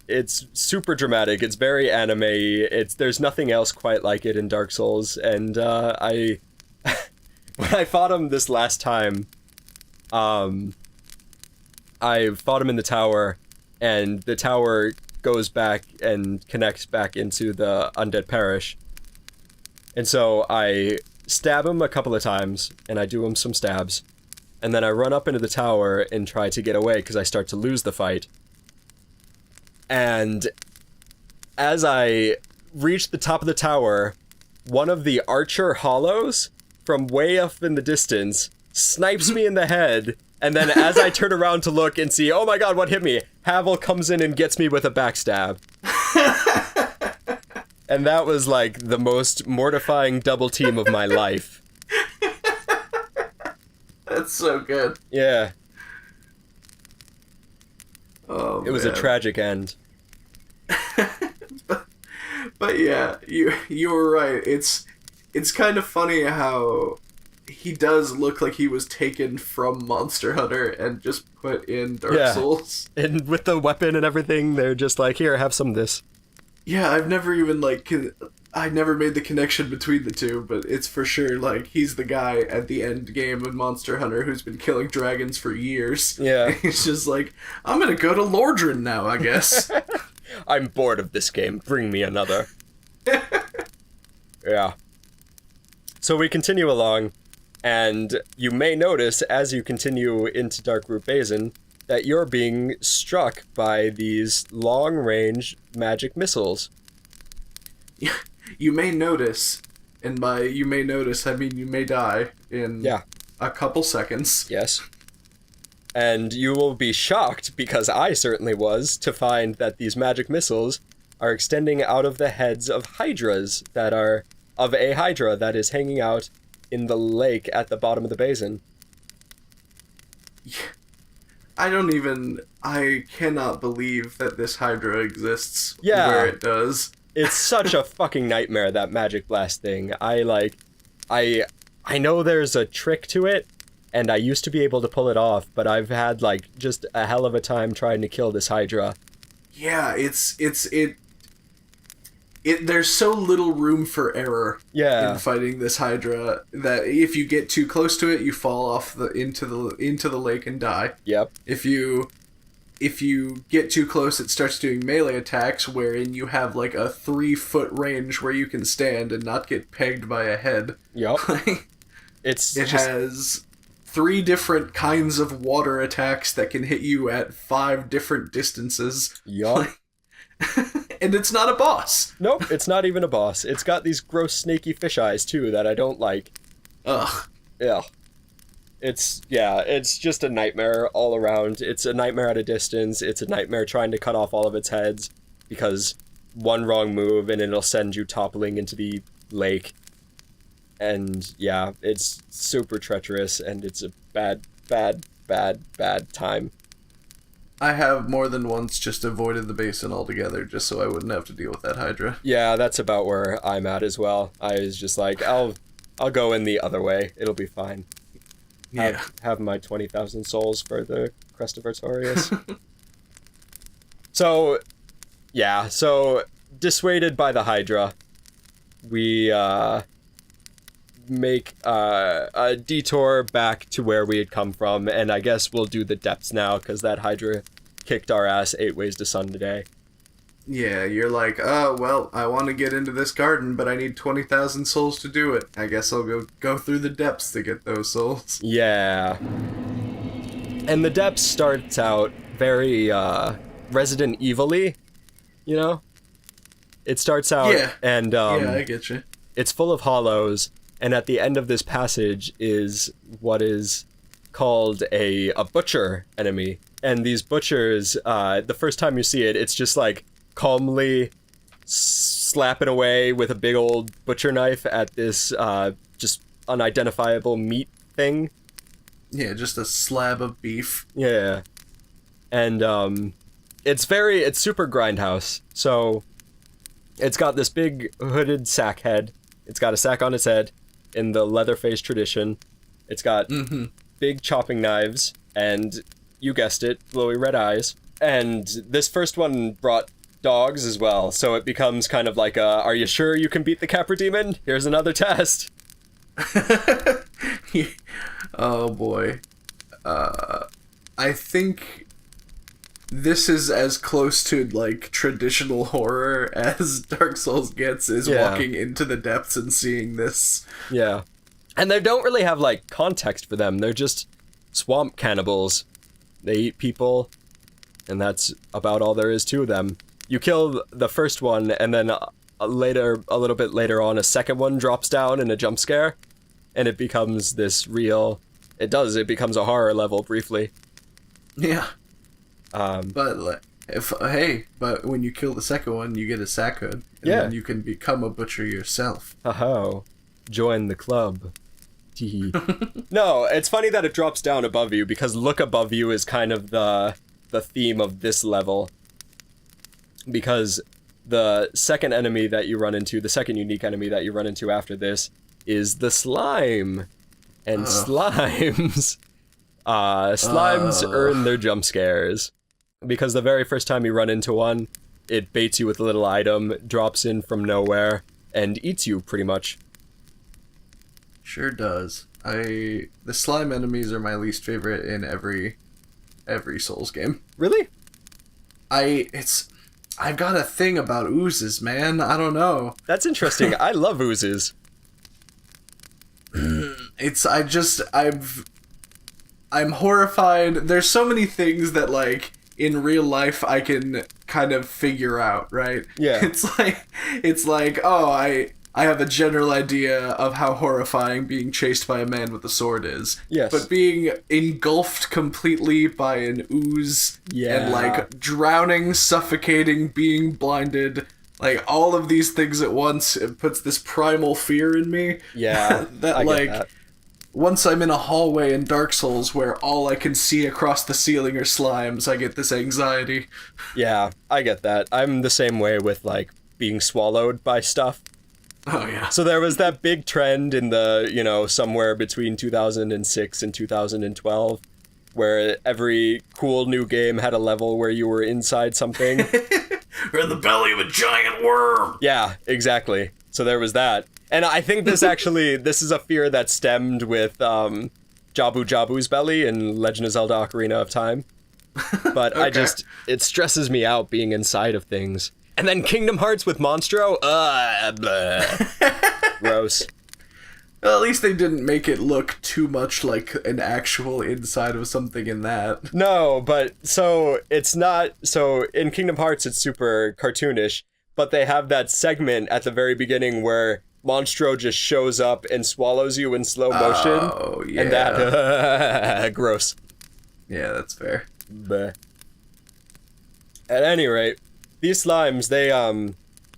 super dramatic. It's very anime. There's nothing else quite like it in Dark Souls. And when I fought him this last time, I fought him in the tower, and the tower goes back and connects back into the Undead Parish. And so I stab him a couple of times, and I do him some stabs. And then I run up into the tower and try to get away because I start to lose the fight. And as I reach the top of the tower, one of the archer hollows from way up in the distance snipes me in the head. And then as I turn around to look and see, oh my god, what hit me? Havel comes in and gets me with a backstab. And that was like the most mortifying double team of my life. That's so good. Yeah. Oh, it was a tragic end. but yeah, you were right. It's kind of funny how he does look like he was taken from Monster Hunter and just put in Dark Souls. And with the weapon and everything, they're just like, here, have some of this. Yeah, I've never even, I never made the connection between the two, but it's for sure, he's the guy at the end game of Monster Hunter who's been killing dragons for years. Yeah. He's just like, I'm gonna go to Lordran now, I guess. I'm bored of this game. Bring me another. Yeah. So we continue along, and you may notice as you continue into Darkroot Basin that you're being struck by these long-range magic missiles. You may notice, and by you may notice, I mean you may die in a couple seconds. Yes. And you will be shocked, because I certainly was, to find that these magic missiles are extending out of the heads of hydras of a hydra that is hanging out in the lake at the bottom of the basin. Yeah. I cannot believe that this hydra exists where it does. It's such a fucking nightmare, that magic blast thing. I know there's a trick to it, and I used to be able to pull it off, but I've had, just a hell of a time trying to kill this hydra. Yeah, there's so little room for error in fighting this hydra that if you get too close to it, you fall off into the lake and die. Yep. If you get too close, it starts doing melee attacks, wherein you have a 3-foot range where you can stand and not get pegged by a head. Yep. It has 3 different kinds of water attacks that can hit you at 5 different distances. Yup. And it's not a boss. Nope, it's not even a boss. It's got these gross snaky fish eyes, too, that I don't like. Ugh. Yeah. It's just a nightmare all around. It's a nightmare at a distance. It's a nightmare trying to cut off all of its heads, because one wrong move and it'll send you toppling into the lake. And yeah, it's super treacherous, and it's a bad time. I have more than once just avoided the basin altogether, just so I wouldn't have to deal with that Hydra. Yeah, that's about where I'm at as well. I was just like, I'll go in the other way. It'll be fine. Yeah. Have my 20,000 souls for the Crest of Artorias. So dissuaded by the Hydra, we make a detour back to where we had come from, and I guess we'll do the depths now, because that Hydra kicked our ass 8 ways to Sun today. Yeah, you're like, oh, well, I want to get into this garden, but I need 20,000 souls to do it. I guess I'll go through the depths to get those souls. Yeah. And the depths starts out very Resident Evil-y, you know? It starts out and yeah, I get you. It's full of hollows, and at the end of this passage is what is called a butcher enemy. And these butchers, the first time you see it, it's just like calmly slapping away with a big old butcher knife at this just unidentifiable meat thing. Yeah, just a slab of beef. Yeah. And it's super grindhouse. So it's got this big hooded sack head. It's got a sack on its head in the Leatherface tradition. It's got big chopping knives, and you guessed it, glowy red eyes. And this first one brought dogs as well, so it becomes kind of like are you sure you can beat the Capra Demon? Here's another test. Oh boy. I think this is as close to like traditional horror as Dark Souls gets, is walking into the depths and seeing this. Yeah. And they don't really have like context for them. They're just swamp cannibals. They eat people, and that's about all there is to them. You kill the first one, and then a little bit later on, a second one drops down in a jump scare, and it becomes this real... It becomes a horror level briefly. Yeah. But when you kill the second one, you get a sack hood, and then you can become a butcher yourself. Oh, join the club. No, it's funny that it drops down above you, because look above you is kind of the theme of this level. Because the second enemy that you run into, the second unique enemy that you run into after this, is the slime. And slimes earn their jump scares. Because the very first time you run into one, it baits you with a little item, drops in from nowhere, and eats you, pretty much. Sure does. The slime enemies are my least favorite in every Souls game. Really? I've got a thing about oozes, man. I don't know. That's interesting. I love oozes. I'm horrified. There's so many things that, like, in real life I can kind of figure out, right? Yeah. It's like, oh, I have a general idea of how horrifying being chased by a man with a sword is. Yes. But being engulfed completely by an ooze and, like, drowning, suffocating, being blinded, like, all of these things at once, it puts this primal fear in me. Yeah, that. Once I'm in a hallway in Dark Souls where all I can see across the ceiling are slimes, I get this anxiety. Yeah, I get that. I'm the same way with, like, being swallowed by stuff. Oh, yeah. So there was that big trend in the, somewhere between 2006 and 2012, where every cool new game had a level where you were inside something. We're in the belly of a giant worm! Yeah, exactly. So there was that. And I think this is a fear that stemmed with Jabu Jabu's belly in Legend of Zelda Ocarina of Time. But Okay. It stresses me out being inside of things. And then Kingdom Hearts with Monstro? Gross. Well, at least they didn't make it look too much like an actual inside of something in that. No, but so it's not... So in Kingdom Hearts, it's super cartoonish, but they have that segment at the very beginning where Monstro just shows up and swallows you in slow motion. Oh, yeah. And that, gross. Yeah, that's fair. Bleh. At any rate, these slimes,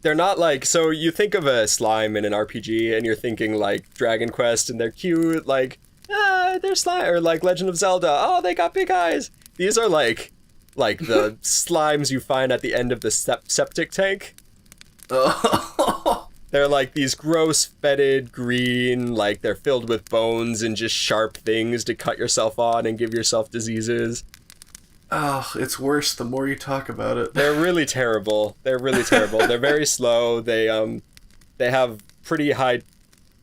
they're not like, so you think of a slime in an RPG and you're thinking like Dragon Quest and they're cute, like, they're slime, or like Legend of Zelda, oh, they got big eyes. These are like the slimes you find at the end of the septic tank. They're like these gross, fetid, green, like they're filled with bones and just sharp things to cut yourself on and give yourself diseases. Oh, it's worse the more you talk about it. They're really terrible. They're very slow. They have pretty high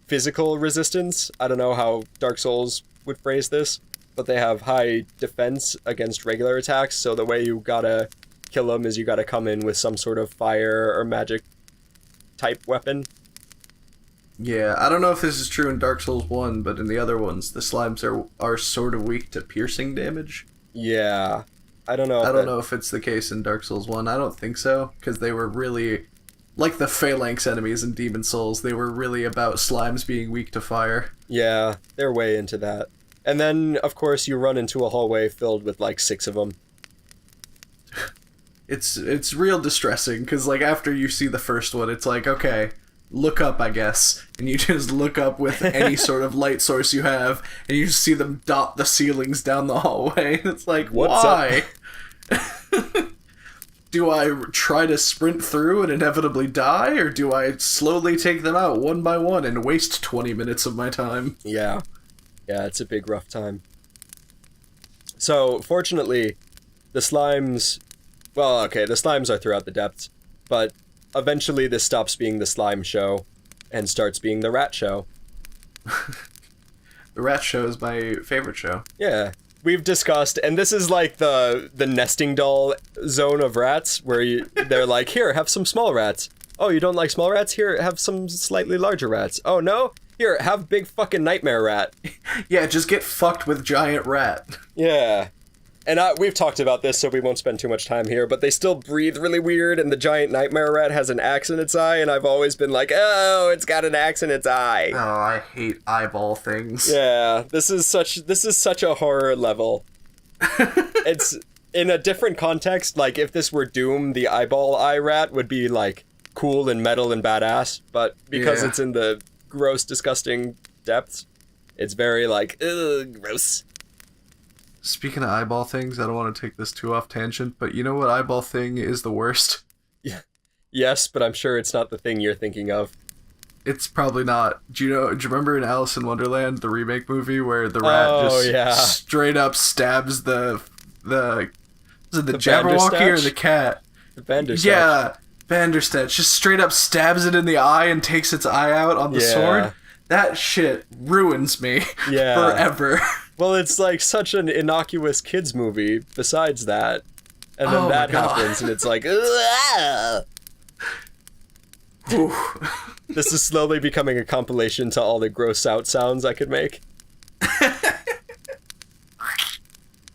physical resistance. I don't know how Dark Souls would phrase this, but they have high defense against regular attacks, so the way you gotta kill them is you gotta come in with some sort of fire or magic type weapon. Yeah, I don't know if this is true in Dark Souls 1, but in the other ones, the slimes are sort of weak to piercing damage. Yeah. I don't know if it's the case in Dark Souls 1. I don't think so, because they were really, like the Phalanx enemies in Demon Souls, they were really about slimes being weak to fire. Yeah, they're way into that. And then, of course, you run into a hallway filled with like 6 of them. It's real distressing, because like after you see the first one, it's like, okay, look up, I guess. And you just look up with any sort of light source you have, and you just see them dot the ceilings down the hallway. And it's like, why? Do I try to sprint through and inevitably die, or do I slowly take them out one by one and waste 20 minutes of my time? Yeah. Yeah, it's a big rough time. So, fortunately, the slimes... Well, okay, the slimes are throughout the depths, but eventually this stops being the slime show and starts being the rat show. The rat show is my favorite show. Yeah. We've discussed, and this is like the nesting doll zone of rats, where they're like, here, have some small rats. Oh, you don't like small rats? Here, have some slightly larger rats. Oh, no? Here, have big fucking nightmare rat. Yeah, just get fucked with giant rat. Yeah. And we've talked about this, so we won't spend too much time here, but they still breathe really weird, and the giant nightmare rat has an axe in its eye, and I've always been like, oh, it's got an axe in its eye. Oh, I hate eyeball things. Yeah, this is such a horror level. It's, in a different context, like, if this were Doom, the eyeball eye rat would be, like, cool and metal and badass, but because it's in the gross, disgusting depths, it's very, like, ugh, gross. Speaking of eyeball things, I don't want to take this too off tangent, but you know what eyeball thing is the worst? Yeah. Yes, but I'm sure it's not the thing you're thinking of. It's probably not. Do you remember in Alice in Wonderland, the remake movie, where the rat straight up stabs the Jabberwocky or the cat? The Bandersnatch. Yeah, Bandersnatch. Just straight up stabs it in the eye and takes its eye out on the sword. That shit ruins me forever. Well, it's like such an innocuous kids movie besides that. And then that happens and it's like, this is slowly becoming a compilation to all the gross out sounds I could make.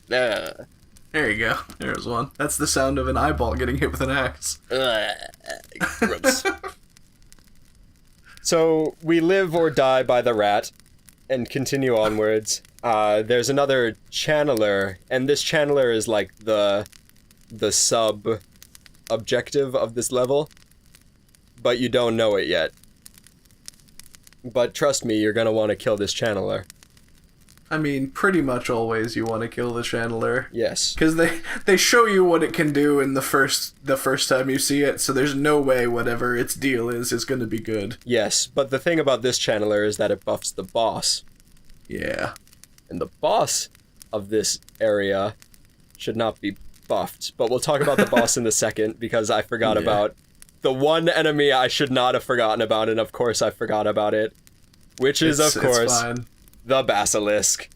There you go. There's one. That's the sound of an eyeball getting hit with an axe. Gross. So, we live or die by the rat, and continue onwards. There's another channeler, and this channeler is like the sub-objective of this level, but you don't know it yet. But trust me, you're gonna want to kill this channeler. I mean, pretty much always you want to kill the channeler. Yes. Because they show you what it can do in the first time you see it, so there's no way whatever its deal is going to be good. Yes, but the thing about this channeler is that it buffs the boss. Yeah. And the boss of this area should not be buffed. But we'll talk about the boss in a second, because I forgot about the one enemy I should not have forgotten about, and of course I forgot about it. Which is, of course, the Basilisk.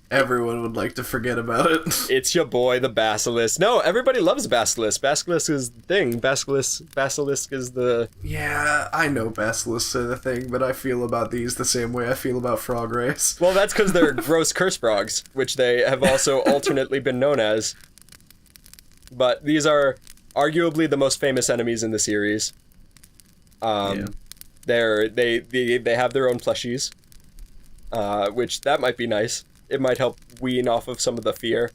Everyone would like to forget about it. It's your boy, the Basilisk. No, everybody loves Basilisk. Basilisk is the thing. Basilisk is the... Yeah, I know Basilisks are the thing, but I feel about these the same way I feel about Frog Race. Well, that's because they're gross curse frogs, which they have also alternately been known as. But these are arguably the most famous enemies in the series. They have their own plushies, which that might be nice. It might help wean off of some of the fear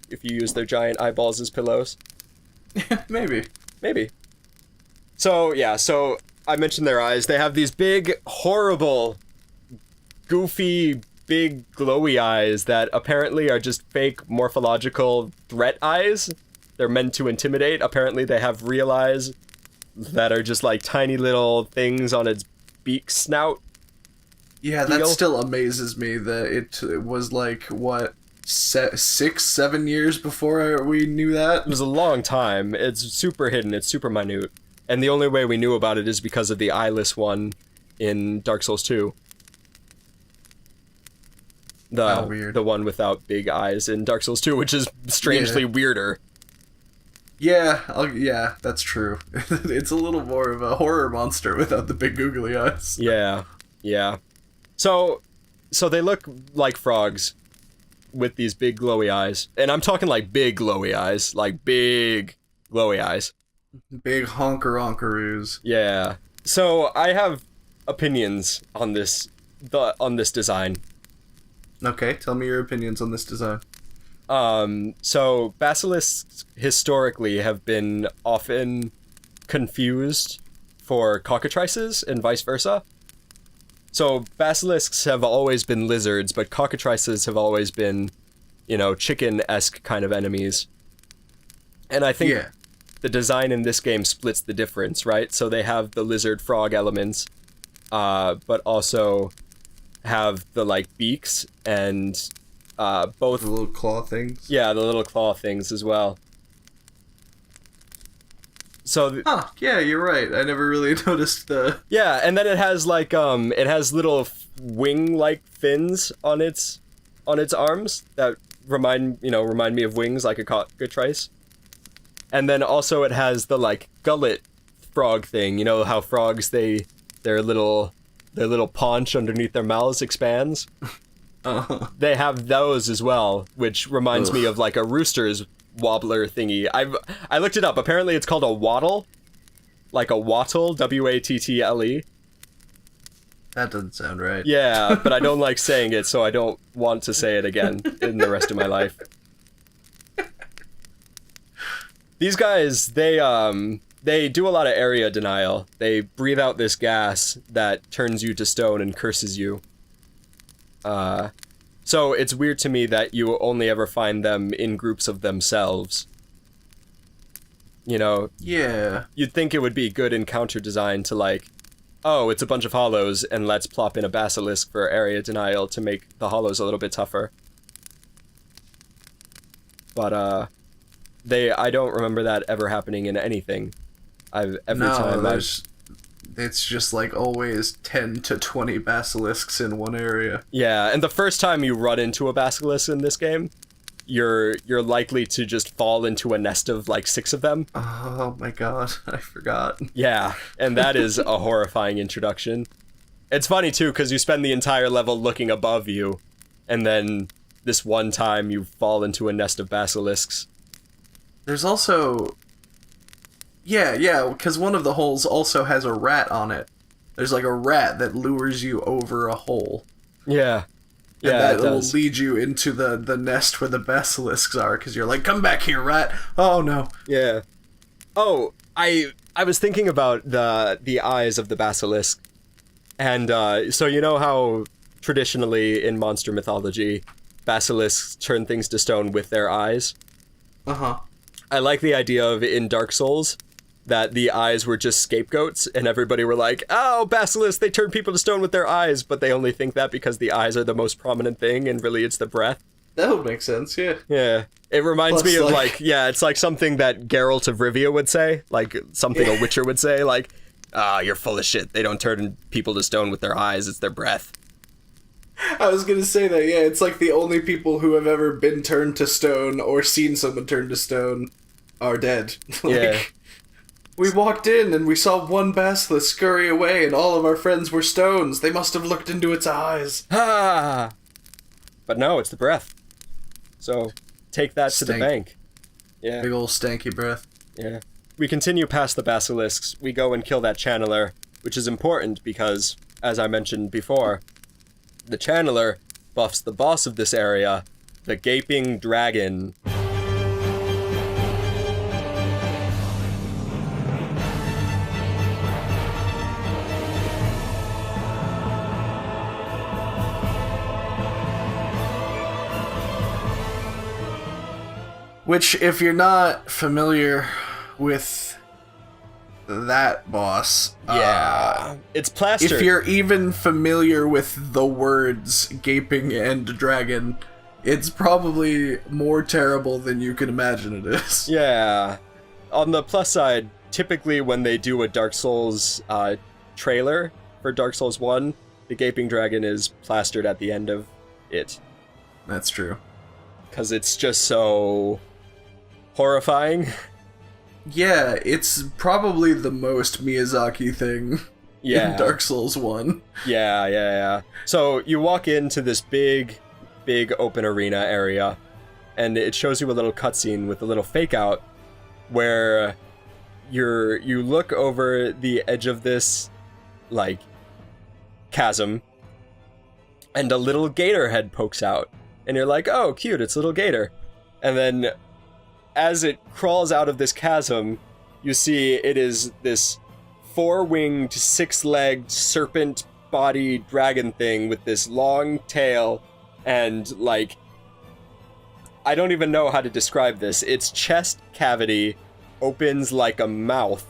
if you use their giant eyeballs as pillows. Maybe. So I mentioned their eyes. They have these big, horrible, goofy, big, glowy eyes that apparently are just fake morphological threat eyes. They're meant to intimidate. Apparently they have real eyes that are just like tiny little things on its beak snout. Yeah, that still amazes me that it was like, what, 6-7 years before we knew that? It was a long time. It's super hidden. It's super minute. And the only way we knew about it is because of the eyeless one in Dark Souls 2. The one without big eyes in Dark Souls 2, which is strangely weirder. Yeah, that's true. It's a little more of a horror monster without the big googly eyes. Yeah. So they look like frogs with these big glowy eyes. And I'm talking like big glowy eyes. Like big glowy eyes. Big honker-honkeroos. Yeah. So I have opinions on this design. Okay, tell me your opinions on this design. So basilisks historically have been often confused for cockatrices and vice versa. So basilisks have always been lizards, but cockatrices have always been, chicken-esque kind of enemies. And I think the design in this game splits the difference, right? So they have the lizard frog elements, but also have the beaks and both the little claw things. Yeah, the little claw things as well. So yeah, you're right. I never really noticed the. Yeah, and then it has it has little wing-like fins on its arms that remind me of wings like a cockatrice. And then also it has the gullet frog thing. You know how frogs their little paunch underneath their mouths expands? Uh-huh. They have those as well, which reminds me of a rooster's wobbler thingy. I looked it up. Apparently it's called a wattle. Like a wattle, W-A-T-T-L-E. That doesn't sound right. Yeah, but I don't like saying it, so I don't want to say it again in the rest of my life. These guys, they do a lot of area denial. They breathe out this gas that turns you to stone and curses you. So it's weird to me that you only ever find them in groups of themselves. Yeah. You'd think it would be good encounter design to oh, it's a bunch of hollows and let's plop in a basilisk for area denial to make the hollows a little bit tougher. But, I don't remember that ever happening in anything. It's just always 10 to 20 basilisks in one area. Yeah, and the first time you run into a basilisk in this game, you're likely to just fall into a nest of 6 of them. Oh my god, I forgot. Yeah, and that is a horrifying introduction. It's funny too, because you spend the entire level looking above you, and then this one time you fall into a nest of basilisks. There's also... Yeah, because one of the holes also has a rat on it. There's a rat that lures you over a hole. Yeah. And that will lead you into the nest where the basilisks are, because you're like, come back here, rat! Oh, no. Yeah. Oh, I was thinking about the eyes of the basilisk. And, so you know how traditionally in monster mythology, basilisks turn things to stone with their eyes? Uh-huh. I like the idea of, in Dark Souls, that the eyes were just scapegoats, and everybody were like, oh, basilisks, they turn people to stone with their eyes, but they only think that because the eyes are the most prominent thing, and really it's the breath. That would make sense, yeah. Yeah. It reminds me of, it's like something that Geralt of Rivia would say, something a Witcher would say, you're full of shit, they don't turn people to stone with their eyes, it's their breath. I was gonna say that, yeah, it's the only people who have ever been turned to stone or seen someone turned to stone are dead. Yeah. We walked in and we saw one basilisk scurry away and all of our friends were stones. They must have looked into its eyes. Ah! But no, it's the breath. So, take that to the bank. Yeah. Big ol' stanky breath. Yeah. We continue past the basilisks. We go and kill that channeler. which is important because, as I mentioned before, the Channeler buffs the boss of this area, the Gaping Dragon. Which, if you're not familiar with that boss, it's plastered. If you're even familiar with the words Gaping and Dragon, it's probably more terrible than you can imagine it is. Yeah. On the plus side, typically when they do a Dark Souls trailer for Dark Souls 1, the Gaping Dragon is plastered at the end of it. That's true. Because it's just so horrifying. Yeah, it's probably the most Miyazaki thing in Dark Souls 1. Yeah. So you walk into this big open arena area, and it shows you a little cutscene with a little fake out where you look over the edge of this, like, chasm, and a little gator head pokes out. And you're like, oh, cute, it's a little gator. And then as it crawls out of this chasm, you see it is this 4-winged, 6-legged, serpent-bodied dragon thing with this long tail and, like, I don't even know how to describe this. Its chest cavity opens like a mouth.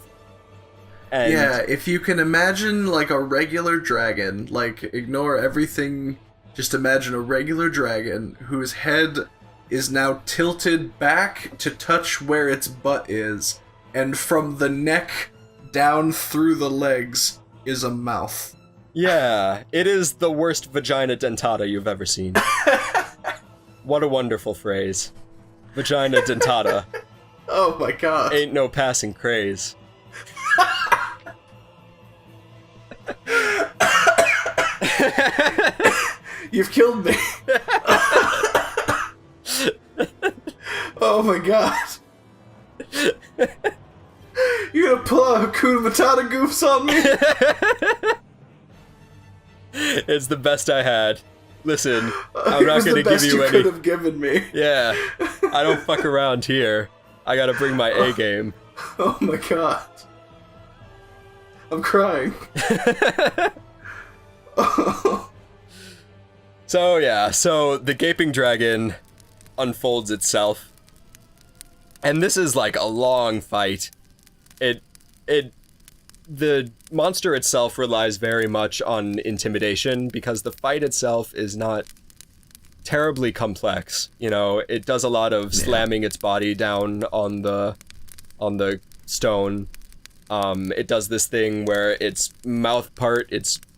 And yeah, if you can imagine, like, a regular dragon, like, ignore everything, just imagine a regular dragon whose head is now tilted back to touch where its butt is, and from the neck down through the legs is a mouth. Yeah, it is the worst vagina dentata you've ever seen. What a wonderful phrase. Vagina dentata. Oh my god. Ain't no passing craze. You've killed me. Oh my god. You gonna pull out Hakuna Matata goofs on me? It's the best I had. Listen, I'm not gonna give you any. Could have given me. Yeah, I don't fuck around here. I gotta bring my A game. Oh my god. I'm crying. So the Gaping Dragon unfolds itself. And this is like a long fight. The monster itself relies very much on intimidation because the fight itself is not terribly complex. You know, it does a lot of slamming its body down on the stone. It does this thing where its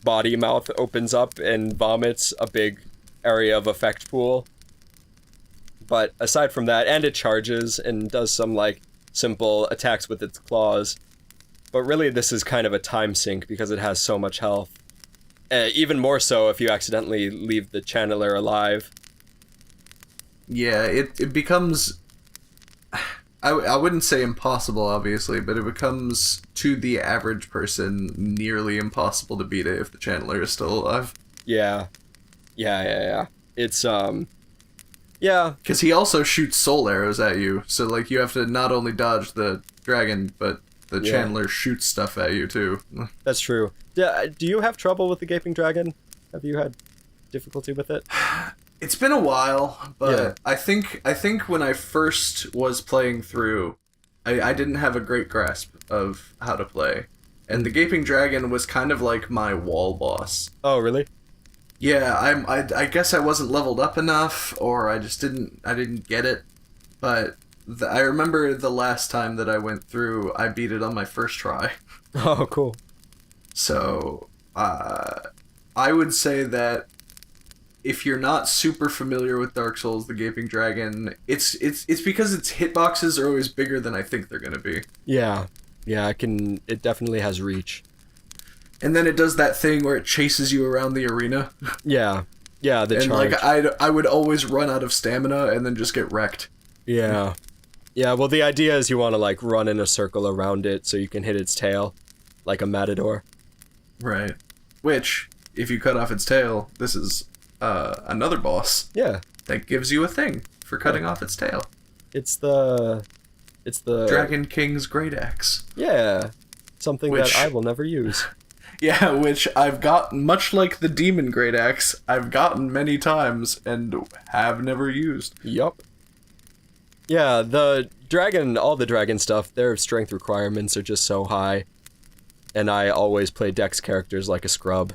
body mouth opens up and vomits a big area of effect pool. But aside from that, and it charges and does some, like, simple attacks with its claws. But really, this is kind of a time sink because it has so much health. Even more so if you accidentally leave the Channeler alive. Yeah, it becomes... I wouldn't say impossible, obviously, but it becomes, to the average person, nearly impossible to beat it if the Channeler is still alive. Yeah. It's, yeah. Because he also shoots soul arrows at you, so, like, you have to not only dodge the dragon, but the Channeler shoots stuff at you, too. That's true. Do you have trouble with the Gaping Dragon? Have you had difficulty with it? It's been a while, but I think when I first was playing through, I didn't have a great grasp of how to play. And the Gaping Dragon was kind of like my wall boss. Oh, really? Yeah, I guess I wasn't leveled up enough, or I just didn't get it. But I remember the last time that I went through, I beat it on my first try. Oh, cool. So, I would say that if you're not super familiar with Dark Souls, the Gaping Dragon, it's because its hitboxes are always bigger than I think they're gonna be. Yeah, it definitely has reach. And then it does that thing where it chases you around the arena. Yeah, the and charge. Like I would always run out of stamina and then just get wrecked. Yeah, well, the idea is you want to, like, run in a circle around it so you can hit its tail, like a matador. Right. Which, if you cut off its tail, this is another boss. Yeah. That gives you a thing for cutting off its tail. It's the Dragon King's Great Axe. Yeah. Something that I will never use. Yeah, which I've gotten, much like the Demon Great Axe, I've gotten many times and have never used. Yup. Yeah, all the dragon stuff, their strength requirements are just so high. And I always play Dex characters like a scrub.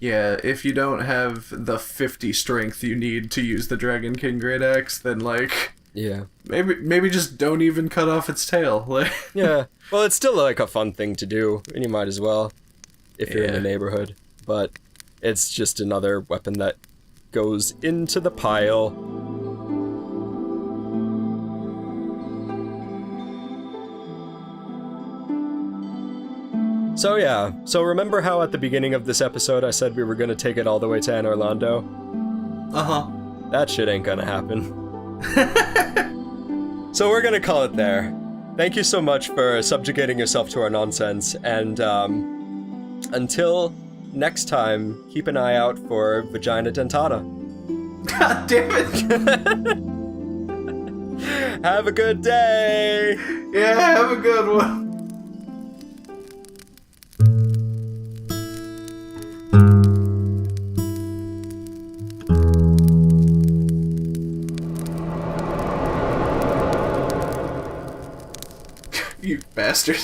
Yeah, if you don't have the 50 strength you need to use the Dragon King Great Axe, then, like... Yeah. Maybe just don't even cut off its tail. Yeah. Well, it's still, like, a fun thing to do, and you might as well, if you're in the neighborhood. But it's just another weapon that goes into the pile. So yeah, remember how at the beginning of this episode I said we were gonna take it all the way to Anne Orlando? Uh-huh. That shit ain't gonna happen. So we're gonna call it there. Thank you so much for subjugating yourself to our nonsense, and until next time, keep an eye out for Vagina Dentata. God damn it! Have a good day! Yeah, have a good one. You bastard.